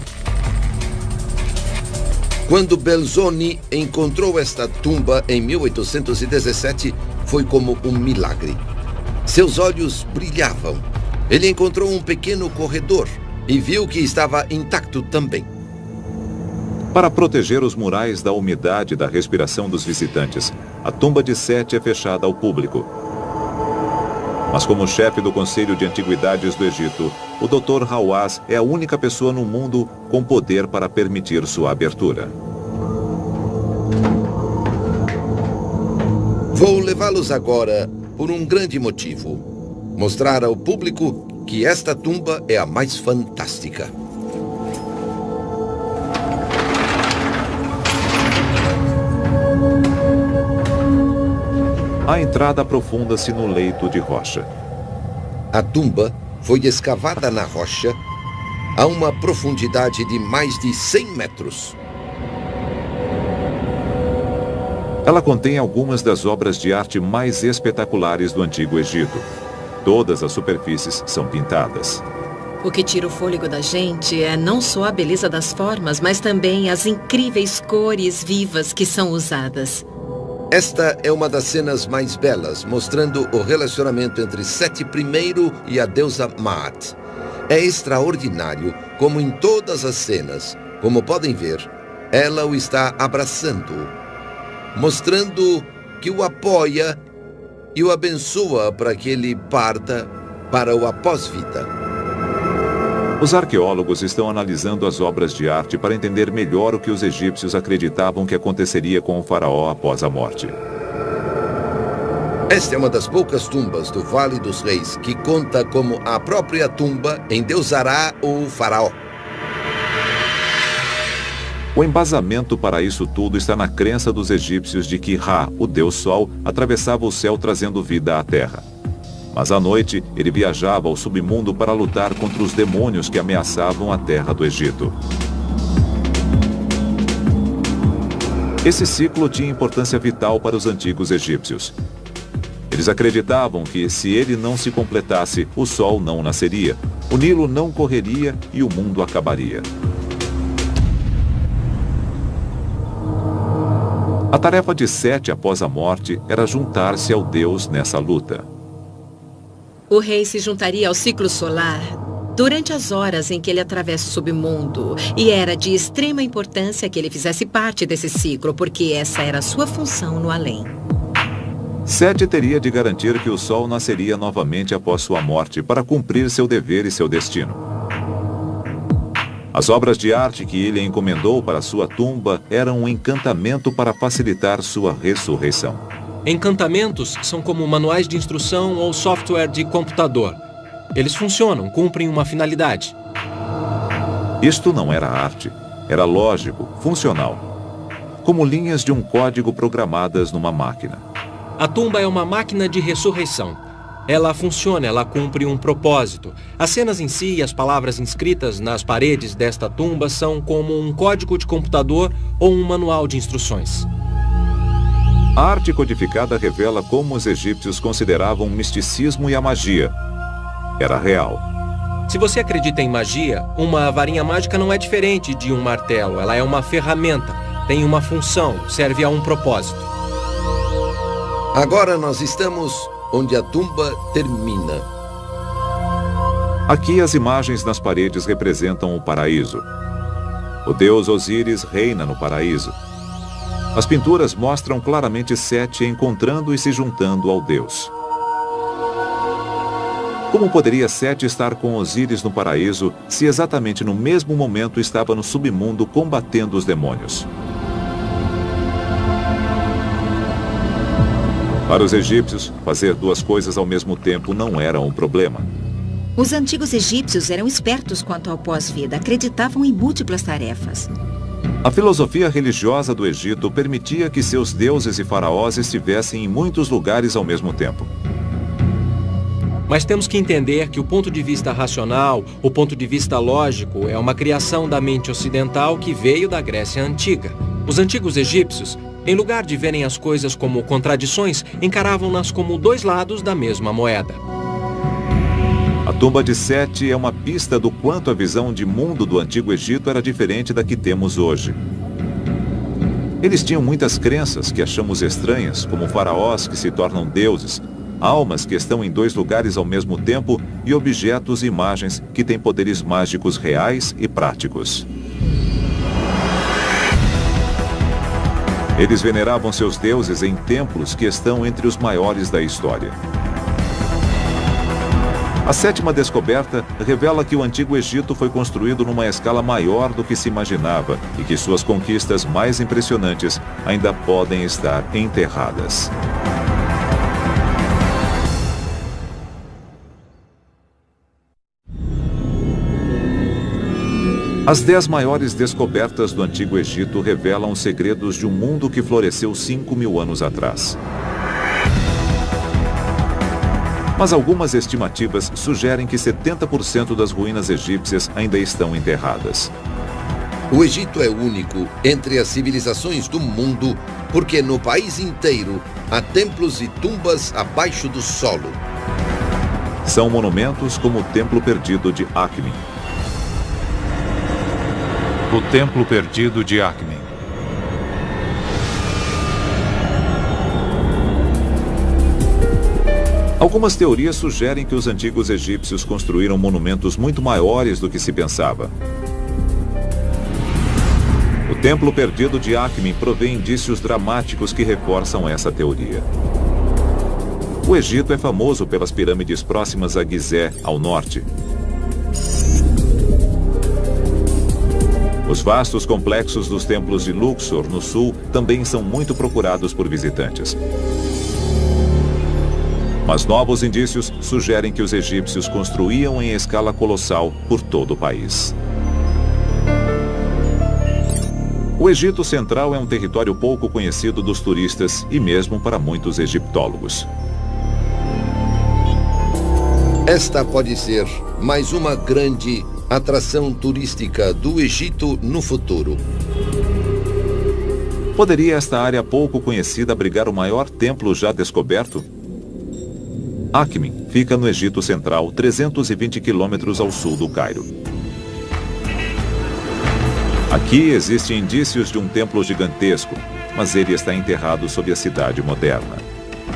Quando Belzoni encontrou esta tumba em 1817, foi como um milagre. Seus olhos brilhavam. Ele encontrou um pequeno corredor e viu que estava intacto também. Para proteger os murais da umidade e da respiração dos visitantes, a tumba de Sete é fechada ao público. Mas como chefe do Conselho de Antiguidades do Egito, o Dr. Hawass é a única pessoa no mundo com poder para permitir sua abertura. Vou levá-los agora por um grande motivo. Mostrar ao público que esta tumba é a mais fantástica. A entrada aprofunda-se no leito de rocha. A tumba foi escavada na rocha a uma profundidade de mais de 100 metros. Ela contém algumas das obras de arte mais espetaculares do Antigo Egito. Todas as superfícies são pintadas. O que tira o fôlego da gente é não só a beleza das formas, mas também as incríveis cores vivas que são usadas. Esta é uma das cenas mais belas, mostrando o relacionamento entre Sete I e a deusa Maat. É extraordinário como em todas as cenas, como podem ver, ela o está abraçando, mostrando que o apoia e o abençoa para que ele parta para o após-vida. Os arqueólogos estão analisando as obras de arte para entender melhor o que os egípcios acreditavam que aconteceria com o faraó após a morte. Esta é uma das poucas tumbas do Vale dos Reis que conta como a própria tumba endeusará o faraó. O embasamento para isso tudo está na crença dos egípcios de que Ra, o deus Sol, atravessava o céu trazendo vida à terra. Mas à noite, ele viajava ao submundo para lutar contra os demônios que ameaçavam a terra do Egito. Esse ciclo tinha importância vital para os antigos egípcios. Eles acreditavam que, se ele não se completasse, o sol não nasceria, o Nilo não correria e o mundo acabaria. A tarefa de Sete após a morte era juntar-se ao Deus nessa luta. O rei se juntaria ao ciclo solar durante as horas em que ele atravessa o submundo, e era de extrema importância que ele fizesse parte desse ciclo, porque essa era a sua função no além. Sete teria de garantir que o sol nasceria novamente após sua morte para cumprir seu dever e seu destino. As obras de arte que ele encomendou para sua tumba eram um encantamento para facilitar sua ressurreição. Encantamentos são como manuais de instrução ou software de computador. Eles funcionam, cumprem uma finalidade. Isto não era arte, era lógico, funcional. Como linhas de um código programadas numa máquina. A tumba é uma máquina de ressurreição. Ela funciona, ela cumpre um propósito. As cenas em si e as palavras inscritas nas paredes desta tumba são como um código de computador ou um manual de instruções. A arte codificada revela como os egípcios consideravam o misticismo e a magia. Era real. Se você acredita em magia, uma varinha mágica não é diferente de um martelo. Ela é uma ferramenta, tem uma função, serve a um propósito. Agora nós estamos onde a tumba termina. Aqui as imagens nas paredes representam o paraíso. O deus Osíris reina no paraíso. As pinturas mostram claramente Sete encontrando e se juntando ao Deus. Como poderia Sete estar com Osíris no paraíso se exatamente no mesmo momento estava no submundo combatendo os demônios? Para os egípcios, fazer duas coisas ao mesmo tempo não era um problema. Os antigos egípcios eram espertos quanto ao pós-vida, acreditavam em múltiplas tarefas. A filosofia religiosa do Egito permitia que seus deuses e faraós estivessem em muitos lugares ao mesmo tempo. Mas temos que entender que o ponto de vista racional, o ponto de vista lógico, é uma criação da mente ocidental que veio da Grécia Antiga. Os antigos egípcios, em lugar de verem as coisas como contradições, encaravam-nas como dois lados da mesma moeda. A tumba de Sete é uma pista do quanto a visão de mundo do Antigo Egito era diferente da que temos hoje. Eles tinham muitas crenças que achamos estranhas, como faraós que se tornam deuses, almas que estão em dois lugares ao mesmo tempo e objetos e imagens que têm poderes mágicos reais e práticos. Eles veneravam seus deuses em templos que estão entre os maiores da história. A 7ª descoberta revela que o Antigo Egito foi construído numa escala maior do que se imaginava e que suas conquistas mais impressionantes ainda podem estar enterradas. As 10 maiores descobertas do Antigo Egito revelam os segredos de um mundo que floresceu 5.000 anos atrás. Mas algumas estimativas sugerem que 70% das ruínas egípcias ainda estão enterradas. O Egito é único entre as civilizações do mundo porque no país inteiro há templos e tumbas abaixo do solo. São monumentos como o Templo Perdido de Akhmin. O Templo Perdido de Akhmin. Algumas teorias sugerem que os antigos egípcios construíram monumentos muito maiores do que se pensava. O Templo Perdido de Akhmin provê indícios dramáticos que reforçam essa teoria. O Egito é famoso pelas pirâmides próximas a Gizé, ao norte. Os vastos complexos dos templos de Luxor, no sul, também são muito procurados por visitantes. Mas novos indícios sugerem que os egípcios construíam em escala colossal por todo o país. O Egito Central é um território pouco conhecido dos turistas e mesmo para muitos egiptólogos. Esta pode ser mais uma grande atração turística do Egito no futuro. Poderia esta área pouco conhecida abrigar o maior templo já descoberto? Akhmin fica no Egito Central, 320 quilômetros ao sul do Cairo. Aqui existem indícios de um templo gigantesco, mas ele está enterrado sob a cidade moderna.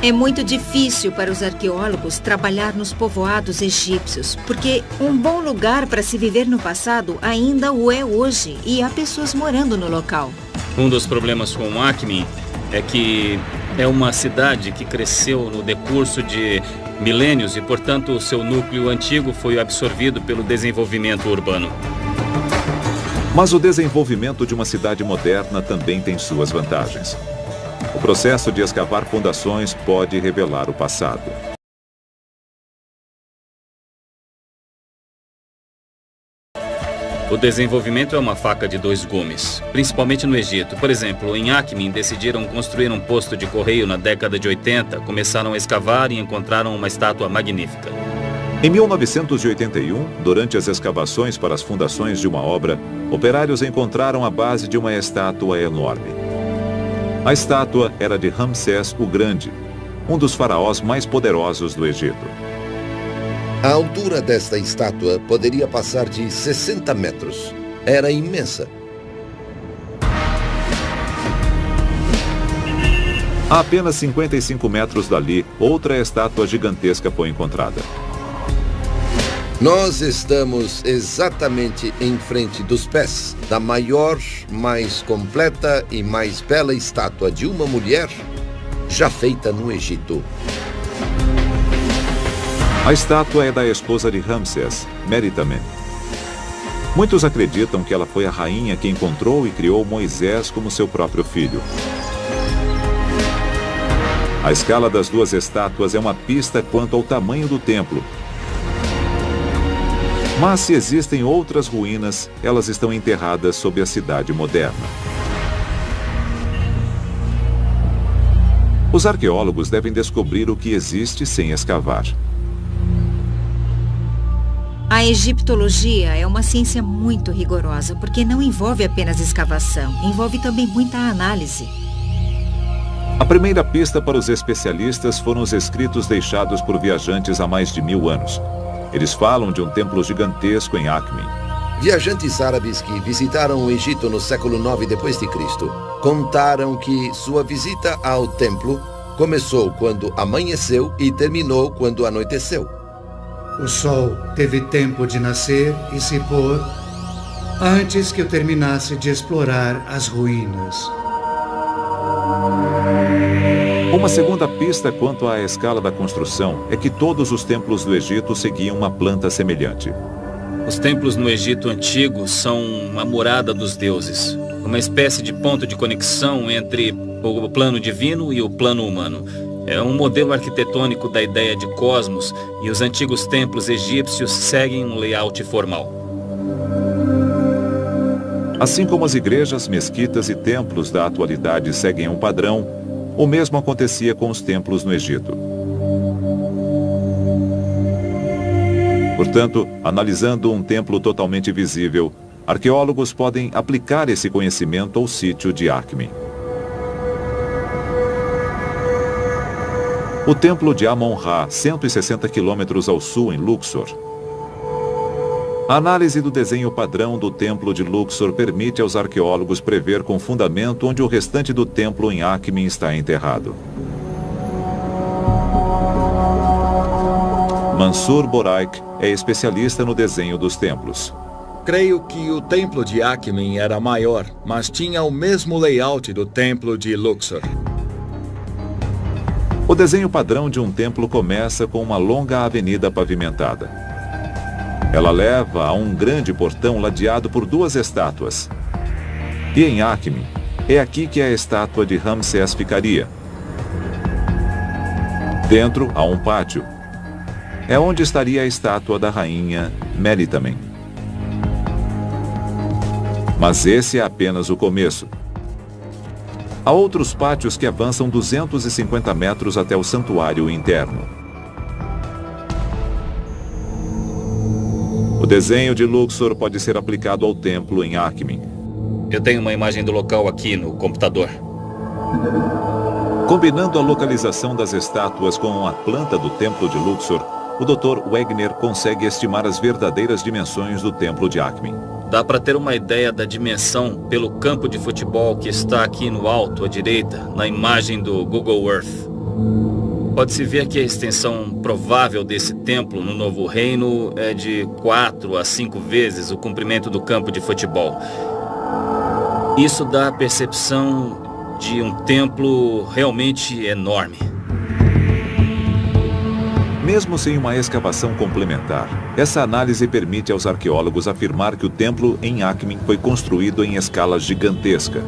É muito difícil para os arqueólogos trabalhar nos povoados egípcios, porque um bom lugar para se viver no passado ainda o é hoje, e há pessoas morando no local. Um dos problemas com Akhmin é que é uma cidade que cresceu no decurso de milênios e, portanto, seu núcleo antigo foi absorvido pelo desenvolvimento urbano. Mas o desenvolvimento de uma cidade moderna também tem suas vantagens. O processo de escavar fundações pode revelar o passado. O desenvolvimento é uma faca de dois gumes, principalmente no Egito. Por exemplo, em Akhmin decidiram construir um posto de correio na década de 80, começaram a escavar e encontraram uma estátua magnífica. Em 1981, durante as escavações para as fundações de uma obra, operários encontraram a base de uma estátua enorme. A estátua era de Ramsés o Grande, um dos faraós mais poderosos do Egito. A altura desta estátua poderia passar de 60 metros. Era imensa. A apenas 55 metros dali, outra estátua gigantesca foi encontrada. Nós estamos exatamente em frente dos pés da maior, mais completa e mais bela estátua de uma mulher já feita no Egito. A estátua é da esposa de Ramsés, Meritamen. Muitos acreditam que ela foi a rainha que encontrou e criou Moisés como seu próprio filho. A escala das duas estátuas é uma pista quanto ao tamanho do templo. Mas se existem outras ruínas, elas estão enterradas sob a cidade moderna. Os arqueólogos devem descobrir o que existe sem escavar. A egiptologia é uma ciência muito rigorosa, porque não envolve apenas escavação, envolve também muita análise. A primeira pista para os especialistas foram os escritos deixados por viajantes há mais de 1000 anos. Eles falam de um templo gigantesco em Akhmin. Viajantes árabes que visitaram o Egito no século IX d.C. contaram que sua visita ao templo começou quando amanheceu e terminou quando anoiteceu. O sol teve tempo de nascer e se pôr antes que eu terminasse de explorar as ruínas. Uma segunda pista quanto à escala da construção é que todos os templos do Egito seguiam uma planta semelhante. Os templos no Egito Antigo são a morada dos deuses, uma espécie de ponto de conexão entre o plano divino e o plano humano. É um modelo arquitetônico da ideia de cosmos, e os antigos templos egípcios seguem um layout formal. Assim como as igrejas, mesquitas e templos da atualidade seguem um padrão, o mesmo acontecia com os templos no Egito. Portanto, analisando um templo totalmente visível, arqueólogos podem aplicar esse conhecimento ao sítio de Akhmin. O templo de Amon-Ra, 160 quilômetros ao sul, em Luxor. A análise do desenho padrão do templo de Luxor permite aos arqueólogos prever com fundamento onde o restante do templo em Akhmin está enterrado. Mansur Boraik é especialista no desenho dos templos. Creio que o templo de Akhmin era maior, mas tinha o mesmo layout do templo de Luxor. O desenho padrão de um templo começa com uma longa avenida pavimentada. Ela leva a um grande portão ladeado por duas estátuas. E em Akhmin, é aqui que a estátua de Ramsés ficaria. Dentro há um pátio. É onde estaria a estátua da rainha Melitamen. Mas esse é apenas o começo. Há outros pátios que avançam 250 metros até o santuário interno. O desenho de Luxor pode ser aplicado ao templo em Akhmin. Eu tenho uma imagem do local aqui no computador. Combinando a localização das estátuas com a planta do templo de Luxor, o Dr. Wegner consegue estimar as verdadeiras dimensões do templo de Akhmin. Dá para ter uma ideia da dimensão pelo campo de futebol que está aqui no alto à direita, na imagem do Google Earth. Pode-se ver que a extensão provável desse templo no Novo Reino é de 4 a 5 vezes o comprimento do campo de futebol. Isso dá a percepção de um templo realmente enorme. Mesmo sem uma escavação complementar, essa análise permite aos arqueólogos afirmar que o templo em Akhmin foi construído em escala gigantesca.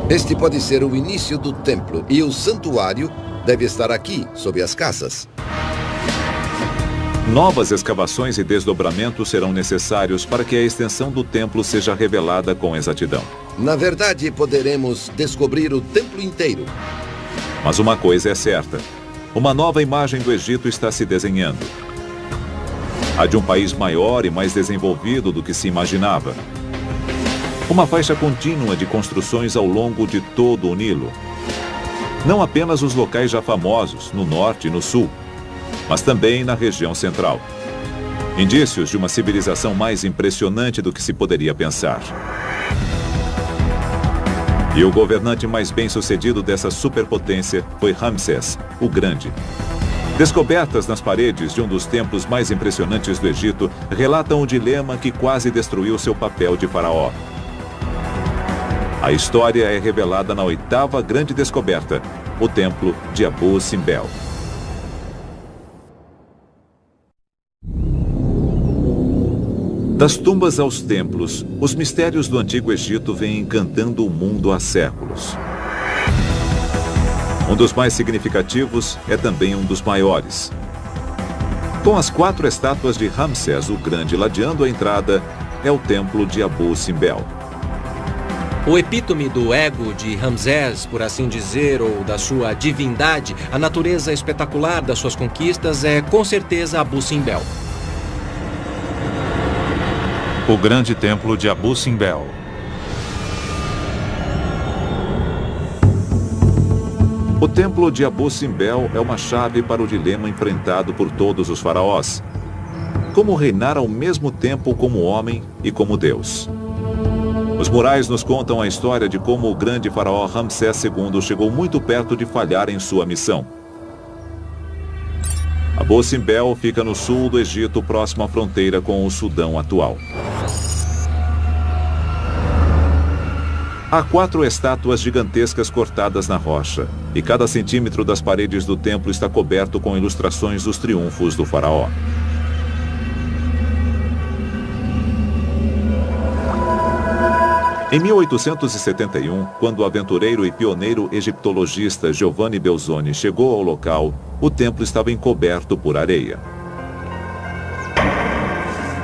Este pode ser o início do templo e o santuário deve estar aqui, sob as casas. Novas escavações e desdobramentos serão necessários para que a extensão do templo seja revelada com exatidão. Na verdade, poderemos descobrir o templo inteiro. Mas uma coisa é certa. Uma nova imagem do Egito está se desenhando. A de um país maior e mais desenvolvido do que se imaginava. Uma faixa contínua de construções ao longo de todo o Nilo. Não apenas os locais já famosos, no norte e no sul, mas também na região central. Indícios de uma civilização mais impressionante do que se poderia pensar. E o governante mais bem-sucedido dessa superpotência foi Ramsés, o Grande. Descobertas nas paredes de um dos templos mais impressionantes do Egito relatam o dilema que quase destruiu seu papel de faraó. A história é revelada na 8ª grande descoberta, o templo de Abu Simbel. Das tumbas aos templos, os mistérios do Antigo Egito vêm encantando o mundo há séculos. Um dos mais significativos é também um dos maiores. Com as 4 estátuas de Ramsés o Grande ladeando a entrada, é o templo de Abu Simbel. O epítome do ego de Ramsés, por assim dizer, ou da sua divindade, a natureza espetacular das suas conquistas é com certeza Abu Simbel. O grande templo de Abu Simbel. O templo de Abu Simbel é uma chave para o dilema enfrentado por todos os faraós. Como reinar ao mesmo tempo como homem e como Deus. Os murais nos contam a história de como o grande faraó Ramsés II chegou muito perto de falhar em sua missão. Abu Simbel fica no sul do Egito, próximo à fronteira com o Sudão atual. Há 4 estátuas gigantescas cortadas na rocha, e cada centímetro das paredes do templo está coberto com ilustrações dos triunfos do faraó. Em 1871, quando o aventureiro e pioneiro egiptologista Giovanni Belzoni chegou ao local, o templo estava encoberto por areia.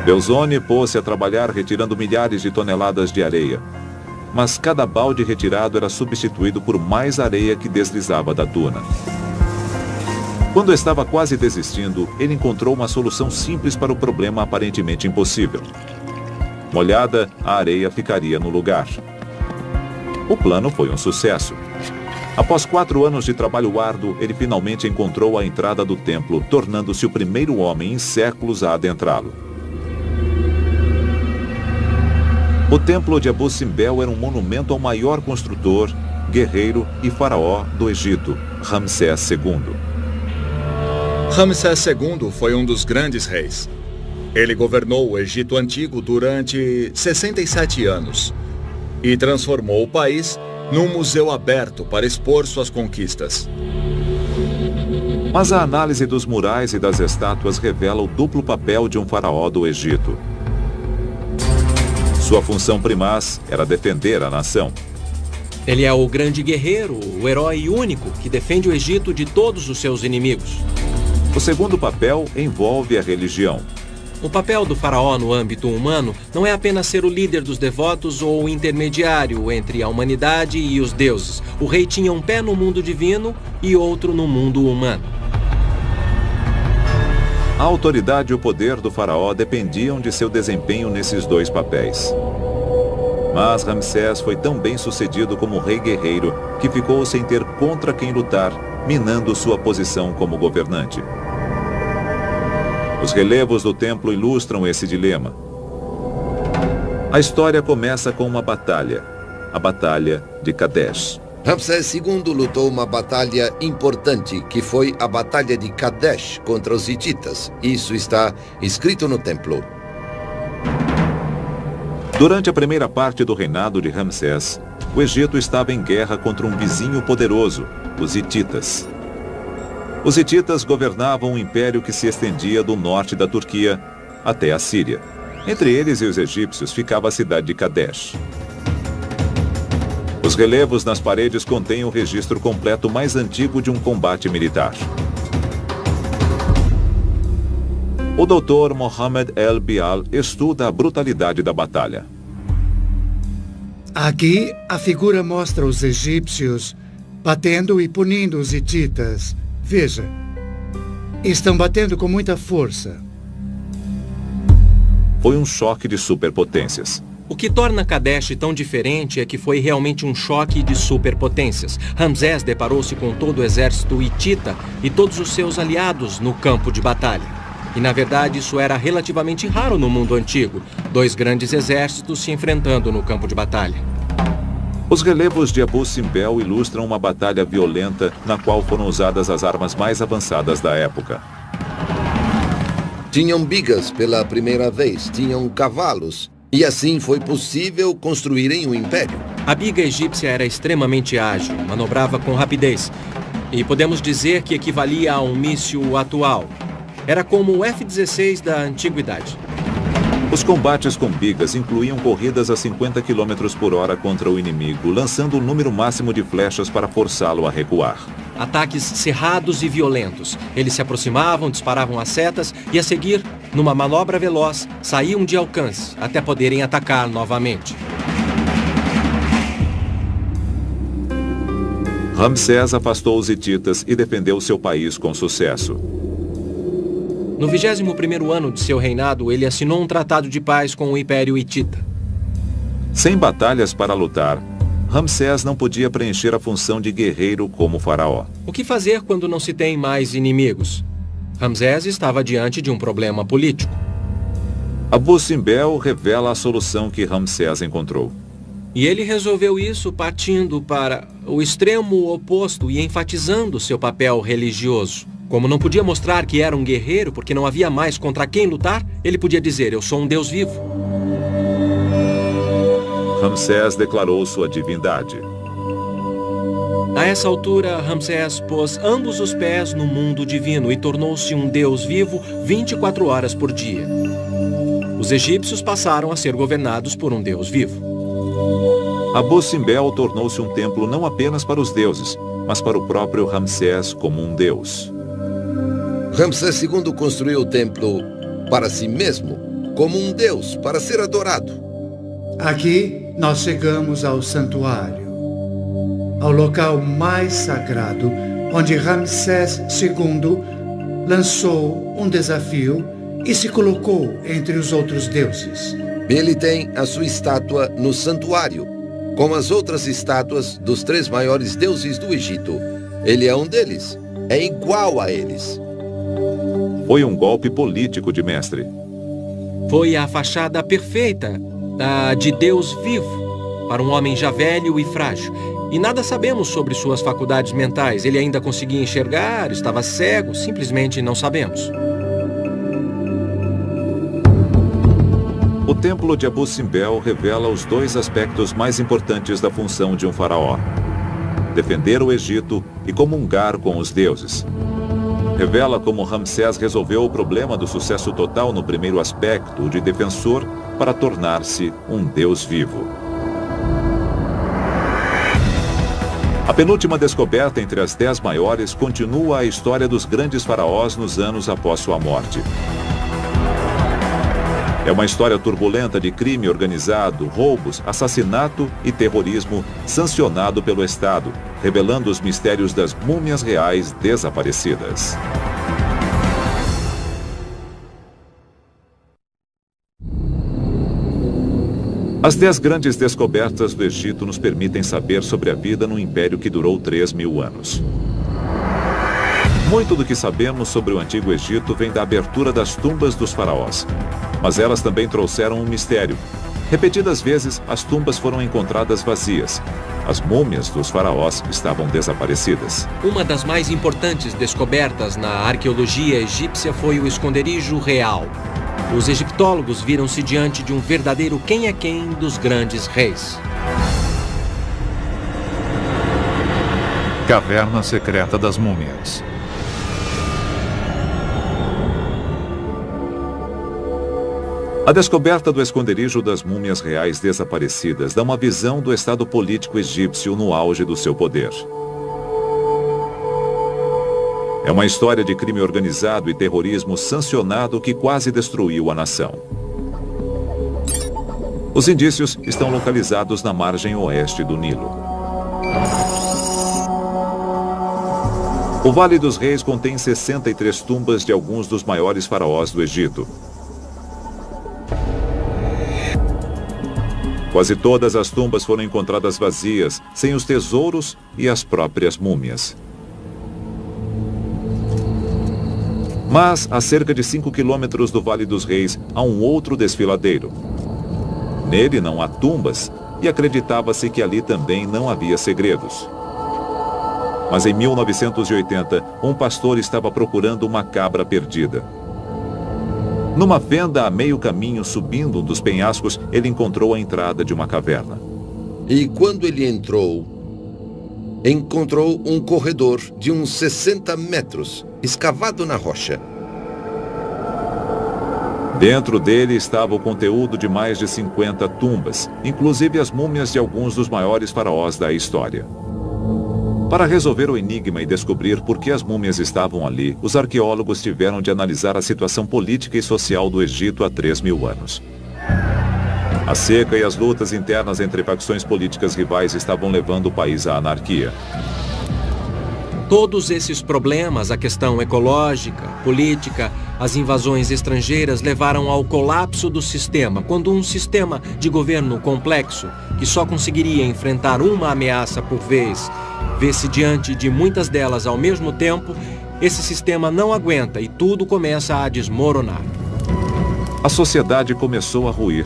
Belzoni pôs-se a trabalhar retirando milhares de toneladas de areia, mas cada balde retirado era substituído por mais areia que deslizava da duna. Quando estava quase desistindo, ele encontrou uma solução simples para o problema aparentemente impossível. Molhada, a areia ficaria no lugar. O plano foi um sucesso. Após 4 anos de trabalho árduo, ele finalmente encontrou a entrada do templo, tornando-se o primeiro homem em séculos a adentrá-lo. O templo de Abu Simbel era um monumento ao maior construtor, guerreiro e faraó do Egito, Ramsés II. Ramsés II foi um dos grandes reis. Ele governou o Egito Antigo durante 67 anos e transformou o país num museu aberto para expor suas conquistas. Mas a análise dos murais e das estátuas revela o duplo papel de um faraó do Egito. Sua função primaz era defender a nação. Ele é o grande guerreiro, o herói único que defende o Egito de todos os seus inimigos. O segundo papel envolve a religião. O papel do faraó no âmbito humano não é apenas ser o líder dos devotos ou o intermediário entre a humanidade e os deuses. O rei tinha um pé no mundo divino e outro no mundo humano. A autoridade e o poder do faraó dependiam de seu desempenho nesses 2 papéis. Mas Ramsés foi tão bem sucedido como rei guerreiro que ficou sem ter contra quem lutar, minando sua posição como governante. Os relevos do templo ilustram esse dilema. A história começa com uma batalha, a Batalha de Kadesh. Ramsés II lutou uma batalha importante, que foi a Batalha de Kadesh contra os hititas. Isso está escrito no templo. Durante a primeira parte do reinado de Ramsés, o Egito estava em guerra contra um vizinho poderoso, os hititas. Os hititas governavam um império que se estendia do norte da Turquia até a Síria. Entre eles e os egípcios ficava a cidade de Kadesh. Os relevos nas paredes contêm o registro completo mais antigo de um combate militar. O Dr. Mohammed El-Bial estuda a brutalidade da batalha. Aqui, a figura mostra os egípcios batendo e punindo os hititas. Veja, estão batendo com muita força. Foi um choque de superpotências. O que torna Kadesh tão diferente é que foi realmente um choque de superpotências. Ramsés deparou-se com todo o exército hitita e todos os seus aliados no campo de batalha. E na verdade isso era relativamente raro no mundo antigo, 2 grandes exércitos se enfrentando no campo de batalha. Os relevos de Abu Simbel ilustram uma batalha violenta na qual foram usadas as armas mais avançadas da época. Tinham bigas pela primeira vez, tinham cavalos. E assim foi possível construírem um império. A biga egípcia era extremamente ágil, manobrava com rapidez. E podemos dizer que equivalia a um míssil atual. Era como o F-16 da antiguidade. Os combates com bigas incluíam corridas a 50 km por hora contra o inimigo, lançando o número máximo de flechas para forçá-lo a recuar. Ataques cerrados e violentos. Eles se aproximavam, disparavam as setas e, a seguir, numa manobra veloz, saíam de alcance até poderem atacar novamente. Ramsés afastou os hititas e defendeu seu país com sucesso. No 21º ano de seu reinado, ele assinou um tratado de paz com o Império Hitita. Sem batalhas para lutar, Ramsés não podia preencher a função de guerreiro como faraó. O que fazer quando não se tem mais inimigos? Ramsés estava diante de um problema político. Abu Simbel revela a solução que Ramsés encontrou. E ele resolveu isso partindo para o extremo oposto e enfatizando seu papel religioso. Como não podia mostrar que era um guerreiro porque não havia mais contra quem lutar, ele podia dizer, eu sou um Deus vivo. Ramsés declarou sua divindade. A essa altura, Ramsés pôs ambos os pés no mundo divino e tornou-se um deus vivo 24 horas por dia. Os egípcios passaram a ser governados por um deus vivo. Abu-Simbel tornou-se um templo não apenas para os deuses, mas para o próprio Ramsés como um deus. Ramsés II construiu o templo para si mesmo, como um deus, para ser adorado. Aqui nós chegamos ao santuário, ao local mais sagrado, onde Ramsés II lançou um desafio e se colocou entre os outros deuses. Ele tem a sua estátua no santuário, como as outras estátuas dos 3 maiores deuses do Egito. Ele é um deles, é igual a eles. Foi um golpe político de mestre. Foi a fachada perfeita de Deus vivo para um homem já velho e frágil. E nada sabemos sobre suas faculdades mentais. Ele ainda conseguia enxergar, estava cego, simplesmente não sabemos. O templo de Abu-Simbel revela os 2 aspectos mais importantes da função de um faraó: defender o Egito e comungar com os deuses. Revela como Ramsés resolveu o problema do sucesso total no primeiro aspecto, o de defensor, para tornar-se um deus vivo. A penúltima descoberta entre as 10 maiores continua a história dos grandes faraós nos anos após sua morte. É uma história turbulenta de crime organizado, roubos, assassinato e terrorismo sancionado pelo Estado, revelando os mistérios das múmias reais desaparecidas. As 10 grandes descobertas do Egito nos permitem saber sobre a vida num império que durou 3.000 anos. Muito do que sabemos sobre o Antigo Egito vem da abertura das tumbas dos faraós. Mas elas também trouxeram um mistério. Repetidas vezes, as tumbas foram encontradas vazias. As múmias dos faraós estavam desaparecidas. Uma das mais importantes descobertas na arqueologia egípcia foi o esconderijo real. Os egiptólogos viram-se diante de um verdadeiro quem é quem dos grandes reis. Caverna secreta das múmias. A descoberta do esconderijo das múmias reais desaparecidas dá uma visão do estado político egípcio no auge do seu poder. É uma história de crime organizado e terrorismo sancionado que quase destruiu a nação. Os indícios estão localizados na margem oeste do Nilo. O Vale dos Reis contém 63 tumbas de alguns dos maiores faraós do Egito. Quase todas as tumbas foram encontradas vazias, sem os tesouros e as próprias múmias. Mas, a cerca de 5 quilômetros do Vale dos Reis, há um outro desfiladeiro. Nele não há tumbas e acreditava-se que ali também não havia segredos. Mas em 1980, um pastor estava procurando uma cabra perdida. Numa fenda a meio caminho subindo um dos penhascos, ele encontrou a entrada de uma caverna. E quando ele encontrou um corredor de uns 60 metros, escavado na rocha. Dentro dele estava o conteúdo de mais de 50 tumbas, inclusive as múmias de alguns dos maiores faraós da história. Para resolver o enigma e descobrir por que as múmias estavam ali, os arqueólogos tiveram de analisar a situação política e social do Egito há 3.000 anos. A seca e as lutas internas entre facções políticas rivais estavam levando o país à anarquia. Todos esses problemas, a questão ecológica, política, as invasões estrangeiras levaram ao colapso do sistema, quando um sistema de governo complexo, que só conseguiria enfrentar uma ameaça por vez, vê-se diante de muitas delas ao mesmo tempo, esse sistema não aguenta e tudo começa a desmoronar. A sociedade começou a ruir.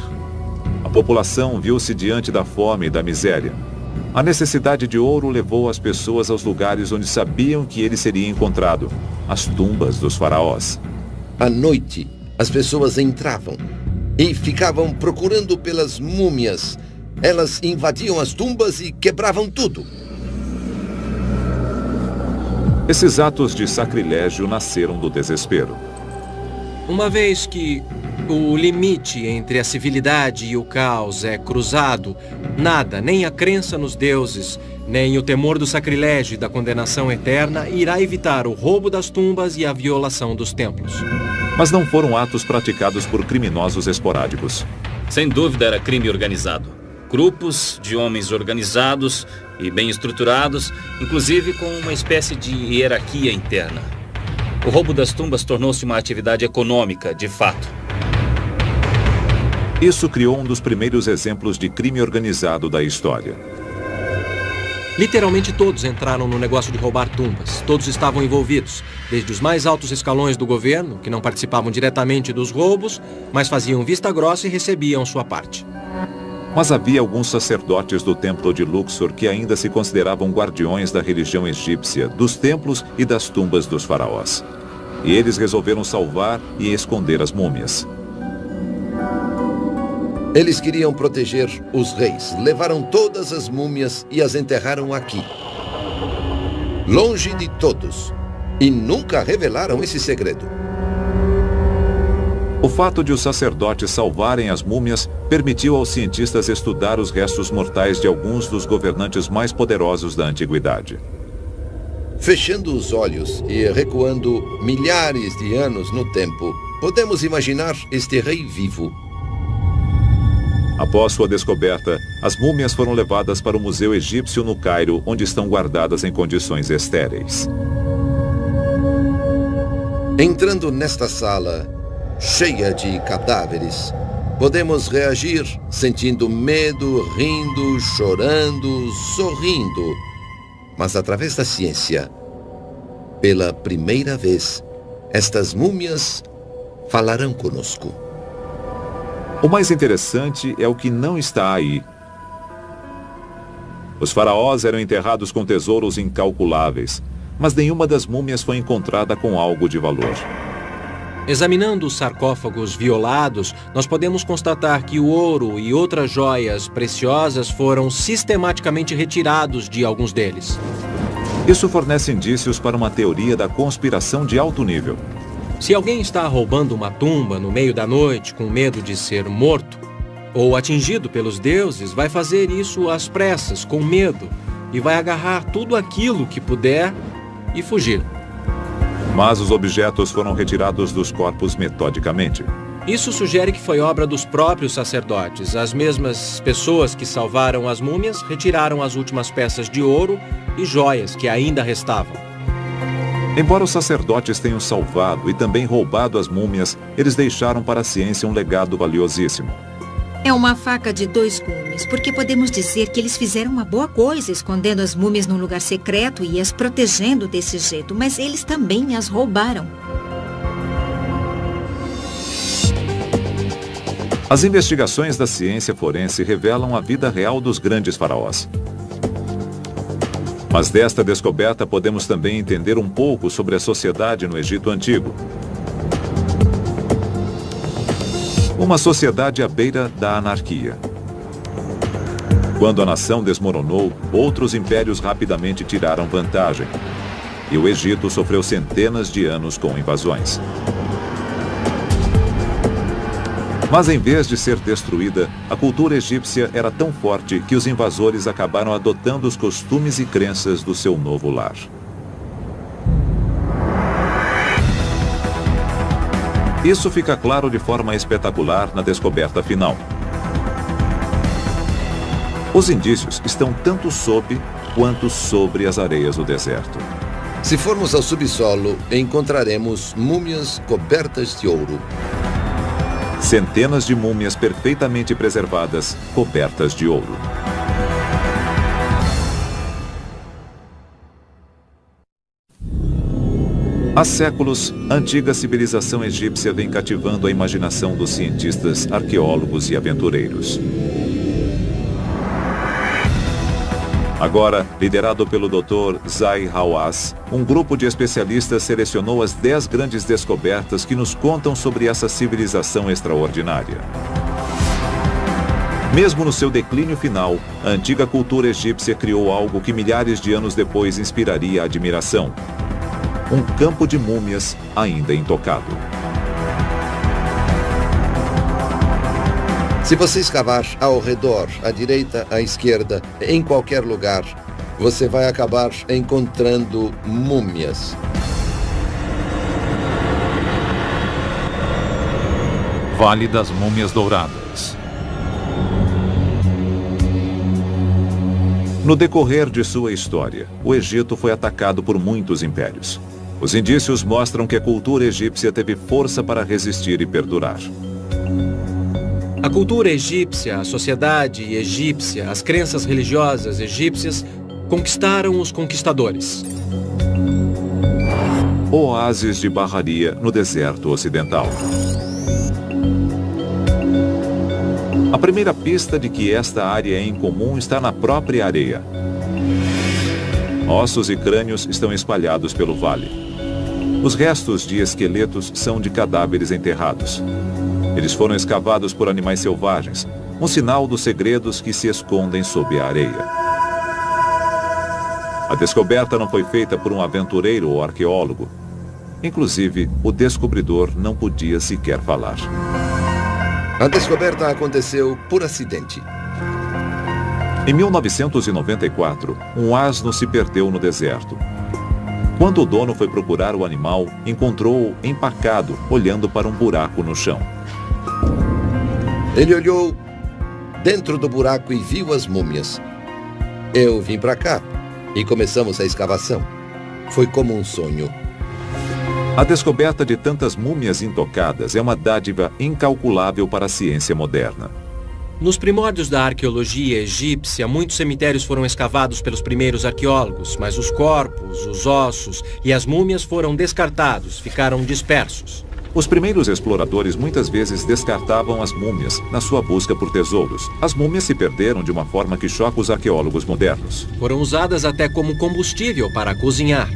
A população viu-se diante da fome e da miséria. A necessidade de ouro levou as pessoas aos lugares onde sabiam que ele seria encontrado, as tumbas dos faraós. À noite, as pessoas entravam e ficavam procurando pelas múmias Elas invadiam as tumbas e quebravam tudo. Esses atos de sacrilégio nasceram do desespero. Uma vez que o limite entre a civilidade e o caos é cruzado, nada, nem a crença nos deuses, nem o temor do sacrilégio e da condenação eterna irá evitar o roubo das tumbas e a violação dos templos. Mas não foram atos praticados por criminosos esporádicos. Sem dúvida era crime organizado. Grupos de homens organizados e bem estruturados, inclusive com uma espécie de hierarquia interna. O roubo das tumbas tornou-se uma atividade econômica, de fato. Isso criou um dos primeiros exemplos de crime organizado da história. Literalmente todos entraram no negócio de roubar tumbas. Todos estavam envolvidos, desde os mais altos escalões do governo, que não participavam diretamente dos roubos, mas faziam vista grossa e recebiam sua parte. Mas havia alguns sacerdotes do templo de Luxor que ainda se consideravam guardiões da religião egípcia, dos templos e das tumbas dos faraós. E eles resolveram salvar e esconder as múmias. Eles queriam proteger os reis. Levaram todas as múmias e as enterraram aqui, longe de todos. E nunca revelaram esse segredo. O fato de os sacerdotes salvarem as múmias permitiu aos cientistas estudar os restos mortais de alguns dos governantes mais poderosos da antiguidade. Fechando os olhos e recuando milhares de anos no tempo, podemos imaginar este rei vivo. Após sua descoberta, as múmias foram levadas para o Museu Egípcio no Cairo, onde estão guardadas em condições estéreis. Entrando nesta sala, cheia de cadáveres, podemos reagir sentindo medo, rindo, chorando, sorrindo. Mas através da ciência, pela primeira vez, estas múmias falarão conosco. O mais interessante é o que não está aí. Os faraós eram enterrados com tesouros incalculáveis, mas nenhuma das múmias foi encontrada com algo de valor. Examinando os sarcófagos violados, nós podemos constatar que o ouro e outras joias preciosas foram sistematicamente retirados de alguns deles. Isso fornece indícios para uma teoria da conspiração de alto nível. Se alguém está roubando uma tumba no meio da noite com medo de ser morto ou atingido pelos deuses, vai fazer isso às pressas, com medo, e vai agarrar tudo aquilo que puder e fugir. Mas os objetos foram retirados dos corpos metodicamente. Isso sugere que foi obra dos próprios sacerdotes. As mesmas pessoas que salvaram as múmias retiraram as últimas peças de ouro e joias que ainda restavam. Embora os sacerdotes tenham salvado e também roubado as múmias, eles deixaram para a ciência um legado valiosíssimo. É uma faca de dois gumes, porque podemos dizer que eles fizeram uma boa coisa, escondendo as múmias num lugar secreto e as protegendo desse jeito, mas eles também as roubaram. As investigações da ciência forense revelam a vida real dos grandes faraós. Mas desta descoberta podemos também entender um pouco sobre a sociedade no Egito Antigo. Uma sociedade à beira da anarquia. Quando a nação desmoronou, outros impérios rapidamente tiraram vantagem. E o Egito sofreu centenas de anos com invasões. Mas em vez de ser destruída, a cultura egípcia era tão forte que os invasores acabaram adotando os costumes e crenças do seu novo lar. Isso fica claro de forma espetacular na descoberta final. Os indícios estão tanto sob quanto sobre as areias do deserto. Se formos ao subsolo, encontraremos múmias cobertas de ouro. Centenas de múmias perfeitamente preservadas, cobertas de ouro. Há séculos, a antiga civilização egípcia vem cativando a imaginação dos cientistas, arqueólogos e aventureiros. Agora, liderado pelo Dr. Zahi Hawass, um grupo de especialistas selecionou as 10 grandes descobertas que nos contam sobre essa civilização extraordinária. Mesmo no seu declínio final, a antiga cultura egípcia criou algo que milhares de anos depois inspiraria a admiração. Um campo de múmias ainda intocado. Se você escavar ao redor, à direita, à esquerda, em qualquer lugar, você vai acabar encontrando múmias. Vale das Múmias Douradas. No decorrer de sua história, o Egito foi atacado por muitos impérios. Os indícios mostram que a cultura egípcia teve força para resistir e perdurar. A cultura egípcia, a sociedade egípcia, as crenças religiosas egípcias conquistaram os conquistadores. Oásis de Barraria, no deserto ocidental. A primeira pista de que esta área é incomum está na própria areia. Ossos e crânios estão espalhados pelo vale. Os restos de esqueletos são de cadáveres enterrados. Eles foram escavados por animais selvagens, um sinal dos segredos que se escondem sob a areia. A descoberta não foi feita por um aventureiro ou arqueólogo. Inclusive, o descobridor não podia sequer falar. A descoberta aconteceu por acidente. Em 1994, um asno se perdeu no deserto. Quando o dono foi procurar o animal, encontrou-o empacado, olhando para um buraco no chão. Ele olhou dentro do buraco e viu as múmias. Eu vim para cá e começamos a escavação. Foi como um sonho. A descoberta de tantas múmias intocadas é uma dádiva incalculável para a ciência moderna. Nos primórdios da arqueologia egípcia, muitos cemitérios foram escavados pelos primeiros arqueólogos, mas os corpos, os ossos e as múmias foram descartados, ficaram dispersos. Os primeiros exploradores muitas vezes descartavam as múmias na sua busca por tesouros. As múmias se perderam de uma forma que choca os arqueólogos modernos. Foram usadas até como combustível para cozinhar.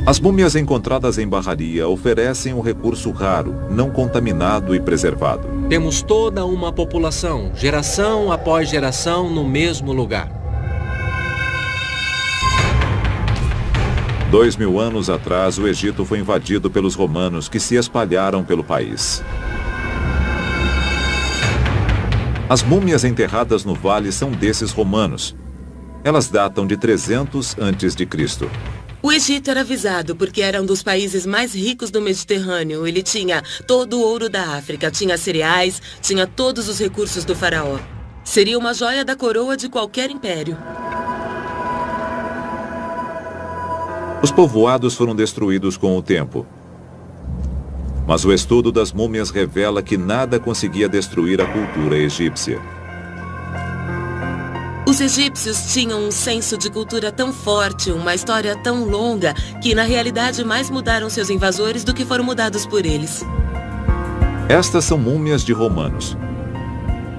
As múmias encontradas em Barraria oferecem um recurso raro, não contaminado e preservado. Temos toda uma população, geração após geração, no mesmo lugar. 2000 anos atrás, o Egito foi invadido pelos romanos que se espalharam pelo país. As múmias enterradas no vale são desses romanos. Elas datam de 300 a.C. O Egito era visado porque era um dos países mais ricos do Mediterrâneo. Ele tinha todo o ouro da África, tinha cereais, tinha todos os recursos do faraó. Seria uma joia da coroa de qualquer império. Os povoados foram destruídos com o tempo. Mas o estudo das múmias revela que nada conseguia destruir a cultura egípcia. Os egípcios tinham um senso de cultura tão forte, uma história tão longa, que na realidade mais mudaram seus invasores do que foram mudados por eles. Estas são múmias de romanos,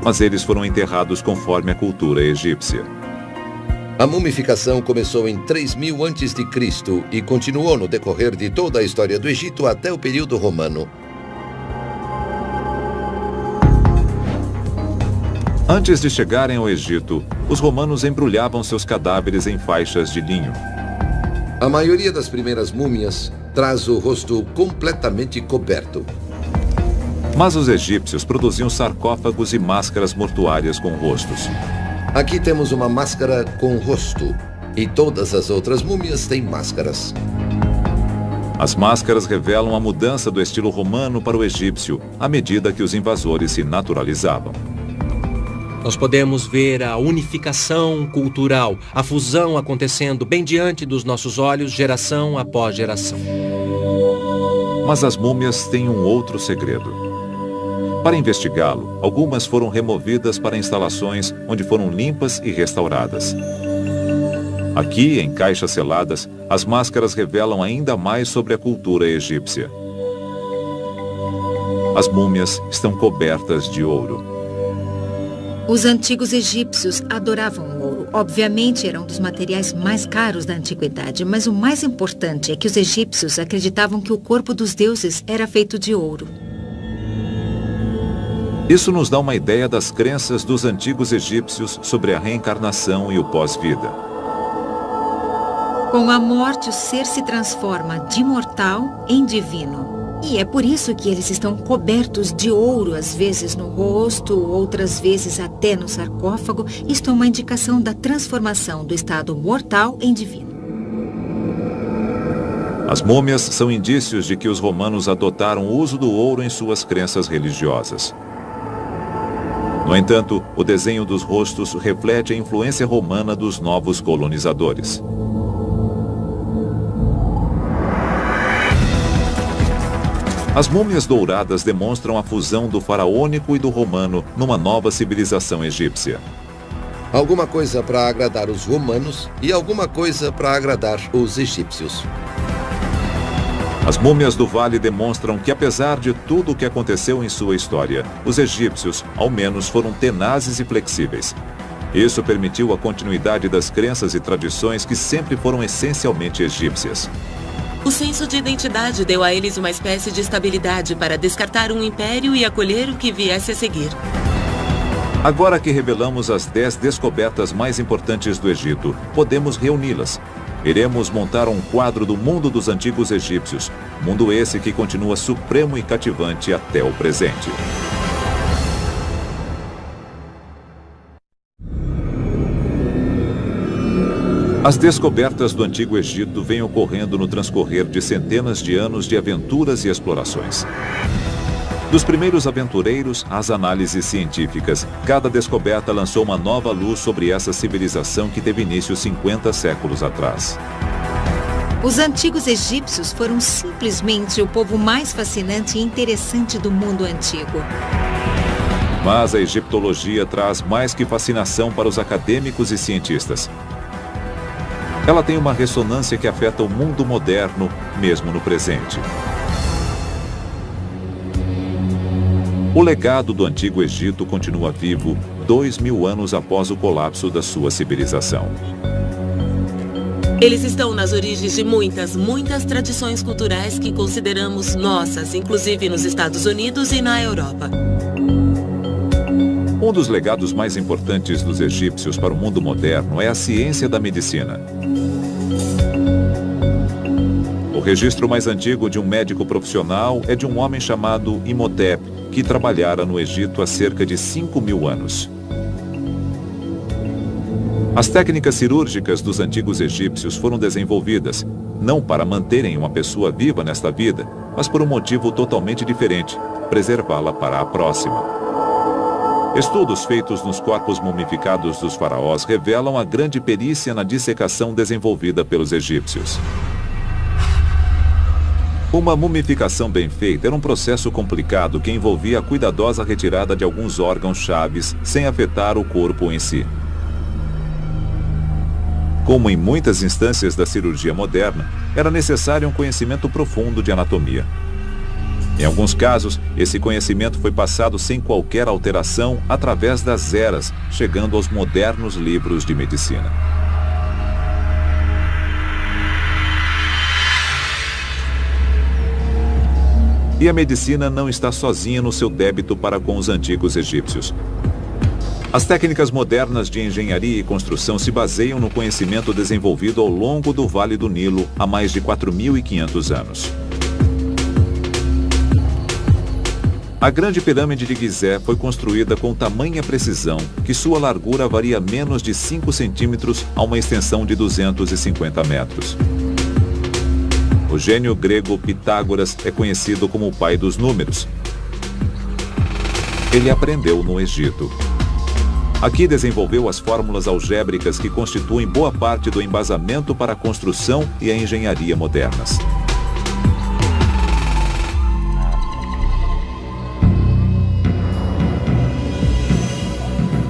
mas eles foram enterrados conforme a cultura egípcia. A mumificação começou em 3000 a.C. e continuou no decorrer de toda a história do Egito até o período romano. Antes de chegarem ao Egito, os romanos embrulhavam seus cadáveres em faixas de linho. A maioria das primeiras múmias traz o rosto completamente coberto. Mas os egípcios produziam sarcófagos e máscaras mortuárias com rostos. Aqui temos uma máscara com rosto, e todas as outras múmias têm máscaras. As máscaras revelam a mudança do estilo romano para o egípcio, à medida que os invasores se naturalizavam. Nós podemos ver a unificação cultural, a fusão acontecendo bem diante dos nossos olhos, geração após geração. Mas as múmias têm um outro segredo. Para investigá-lo, algumas foram removidas para instalações onde foram limpas e restauradas. Aqui, em caixas seladas, as máscaras revelam ainda mais sobre a cultura egípcia. As múmias estão cobertas de ouro. Os antigos egípcios adoravam o ouro. Obviamente, era um dos materiais mais caros da antiguidade, mas o mais importante é que os egípcios acreditavam que o corpo dos deuses era feito de ouro. Isso nos dá uma ideia das crenças dos antigos egípcios sobre a reencarnação e o pós-vida. Com a morte, o ser se transforma de mortal em divino. E é por isso que eles estão cobertos de ouro, às vezes no rosto, outras vezes até no sarcófago. Isto é uma indicação da transformação do estado mortal em divino. As múmias são indícios de que os romanos adotaram o uso do ouro em suas crenças religiosas. No entanto, o desenho dos rostos reflete a influência romana dos novos colonizadores. As múmias douradas demonstram a fusão do faraônico e do romano numa nova civilização egípcia. Alguma coisa para agradar os romanos e alguma coisa para agradar os egípcios. As múmias do Vale demonstram que, apesar de tudo o que aconteceu em sua história, os egípcios, ao menos, foram tenazes e flexíveis. Isso permitiu a continuidade das crenças e tradições que sempre foram essencialmente egípcias. O senso de identidade deu a eles uma espécie de estabilidade para descartar um império e acolher o que viesse a seguir. Agora que revelamos as 10 descobertas mais importantes do Egito, podemos reuni-las. Iremos montar um quadro do mundo dos antigos egípcios, mundo esse que continua supremo e cativante até o presente. As descobertas do Antigo Egito vêm ocorrendo no transcorrer de centenas de anos de aventuras e explorações. Dos primeiros aventureiros às análises científicas, cada descoberta lançou uma nova luz sobre essa civilização que teve início 50 séculos atrás. Os antigos egípcios foram simplesmente o povo mais fascinante e interessante do mundo antigo. Mas a egiptologia traz mais que fascinação para os acadêmicos e cientistas. Ela tem uma ressonância que afeta o mundo moderno, mesmo no presente. O legado do Antigo Egito continua vivo 2000 anos após o colapso da sua civilização. Eles estão nas origens de muitas tradições culturais que consideramos nossas, inclusive nos Estados Unidos e na Europa. Um dos legados mais importantes dos egípcios para o mundo moderno é a ciência da medicina. O registro mais antigo de um médico profissional é de um homem chamado Imhotep, que trabalhara no Egito há cerca de 5.000 anos. As técnicas cirúrgicas dos antigos egípcios foram desenvolvidas, não para manterem uma pessoa viva nesta vida, mas por um motivo totalmente diferente, preservá-la para a próxima. Estudos feitos nos corpos mumificados dos faraós revelam a grande perícia na dissecação desenvolvida pelos egípcios. Uma mumificação bem feita era um processo complicado que envolvia a cuidadosa retirada de alguns órgãos chaves sem afetar o corpo em si. Como em muitas instâncias da cirurgia moderna, era necessário um conhecimento profundo de anatomia. Em alguns casos, esse conhecimento foi passado sem qualquer alteração através das eras, chegando aos modernos livros de medicina. E a medicina não está sozinha no seu débito para com os antigos egípcios. As técnicas modernas de engenharia e construção se baseiam no conhecimento desenvolvido ao longo do Vale do Nilo há mais de 4.500 anos. A grande pirâmide de Gizé foi construída com tamanha precisão que sua largura varia menos de 5 centímetros a uma extensão de 250 metros. O gênio grego Pitágoras é conhecido como o pai dos números. Ele aprendeu no Egito. Aqui desenvolveu as fórmulas algébricas que constituem boa parte do embasamento para a construção e a engenharia modernas.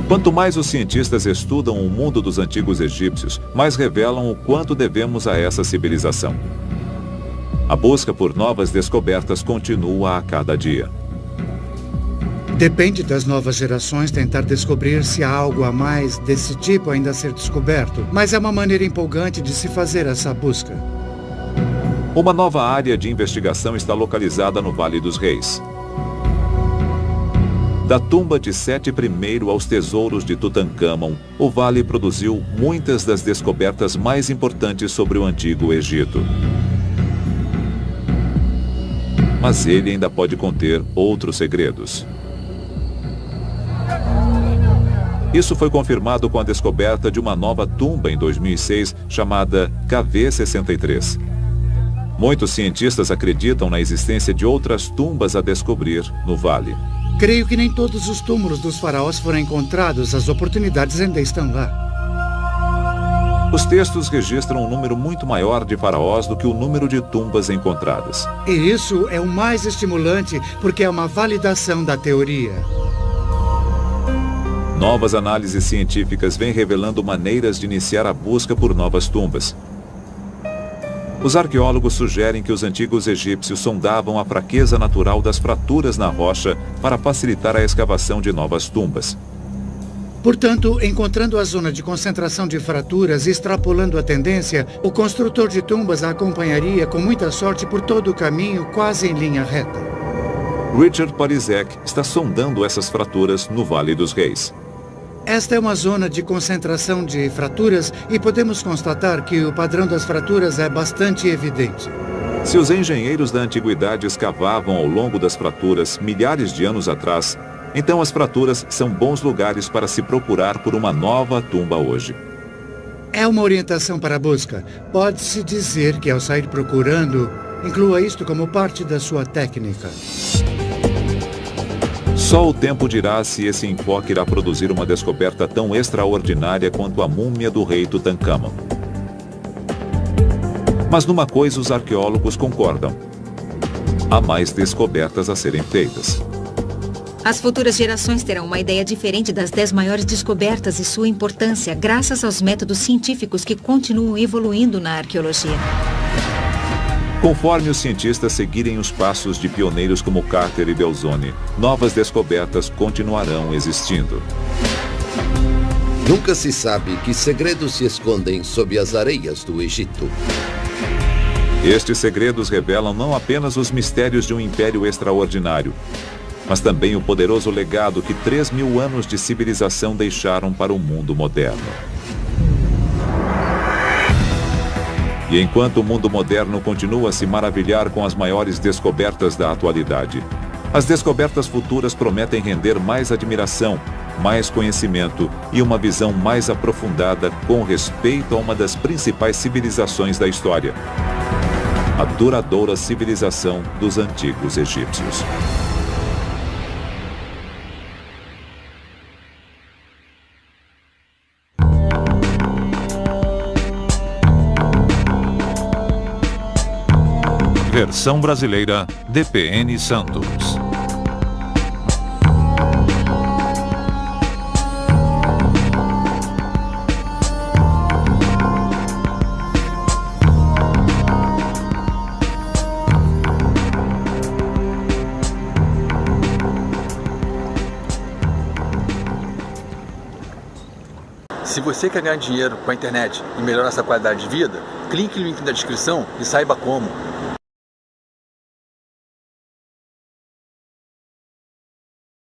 Quanto mais os cientistas estudam o mundo dos antigos egípcios, mais revelam o quanto devemos a essa civilização. A busca por novas descobertas continua a cada dia. Depende das novas gerações tentar descobrir se há algo a mais desse tipo ainda a ser descoberto, mas é uma maneira empolgante de se fazer essa busca. Uma nova área de investigação está localizada no Vale dos Reis. Da tumba de Sete I aos tesouros de Tutancâmon, o vale produziu muitas das descobertas mais importantes sobre o Antigo Egito. Mas ele ainda pode conter outros segredos. Isso foi confirmado com a descoberta de uma nova tumba em 2006, chamada KV63. Muitos cientistas acreditam na existência de outras tumbas a descobrir no vale. Creio que nem todos os túmulos dos faraós foram encontrados. As oportunidades ainda estão lá. Os textos registram um número muito maior de faraós do que o número de tumbas encontradas. E isso é o mais estimulante, porque é uma validação da teoria. Novas análises científicas vêm revelando maneiras de iniciar a busca por novas tumbas. Os arqueólogos sugerem que os antigos egípcios sondavam a fraqueza natural das fraturas na rocha para facilitar a escavação de novas tumbas. Portanto, encontrando a zona de concentração de fraturas e extrapolando a tendência, o construtor de tumbas a acompanharia com muita sorte por todo o caminho, quase em linha reta. Richard Parizek está sondando essas fraturas no Vale dos Reis. Esta é uma zona de concentração de fraturas e podemos constatar que o padrão das fraturas é bastante evidente. Se os engenheiros da antiguidade escavavam ao longo das fraturas milhares de anos atrás, então as fraturas são bons lugares para se procurar por uma nova tumba hoje. É uma orientação para a busca. Pode-se dizer que ao sair procurando, inclua isto como parte da sua técnica. Só o tempo dirá se esse enfoque irá produzir uma descoberta tão extraordinária quanto a múmia do rei Tutancâmon. Mas numa coisa os arqueólogos concordam: há mais descobertas a serem feitas. As futuras gerações terão uma ideia diferente das 10 maiores descobertas e sua importância, graças aos métodos científicos que continuam evoluindo na arqueologia. Conforme os cientistas seguirem os passos de pioneiros como Carter e Belzoni, novas descobertas continuarão existindo. Nunca se sabe que segredos se escondem sob as areias do Egito. Estes segredos revelam não apenas os mistérios de um império extraordinário, mas também o poderoso legado que 3.000 anos de civilização deixaram para o mundo moderno. E enquanto o mundo moderno continua a se maravilhar com as maiores descobertas da atualidade, as descobertas futuras prometem render mais admiração, mais conhecimento e uma visão mais aprofundada com respeito a uma das principais civilizações da história: a duradoura civilização dos antigos egípcios. Versão brasileira, DPN Santos. Se você quer ganhar dinheiro com a internet e melhorar sua qualidade de vida, clique no link da descrição e saiba como.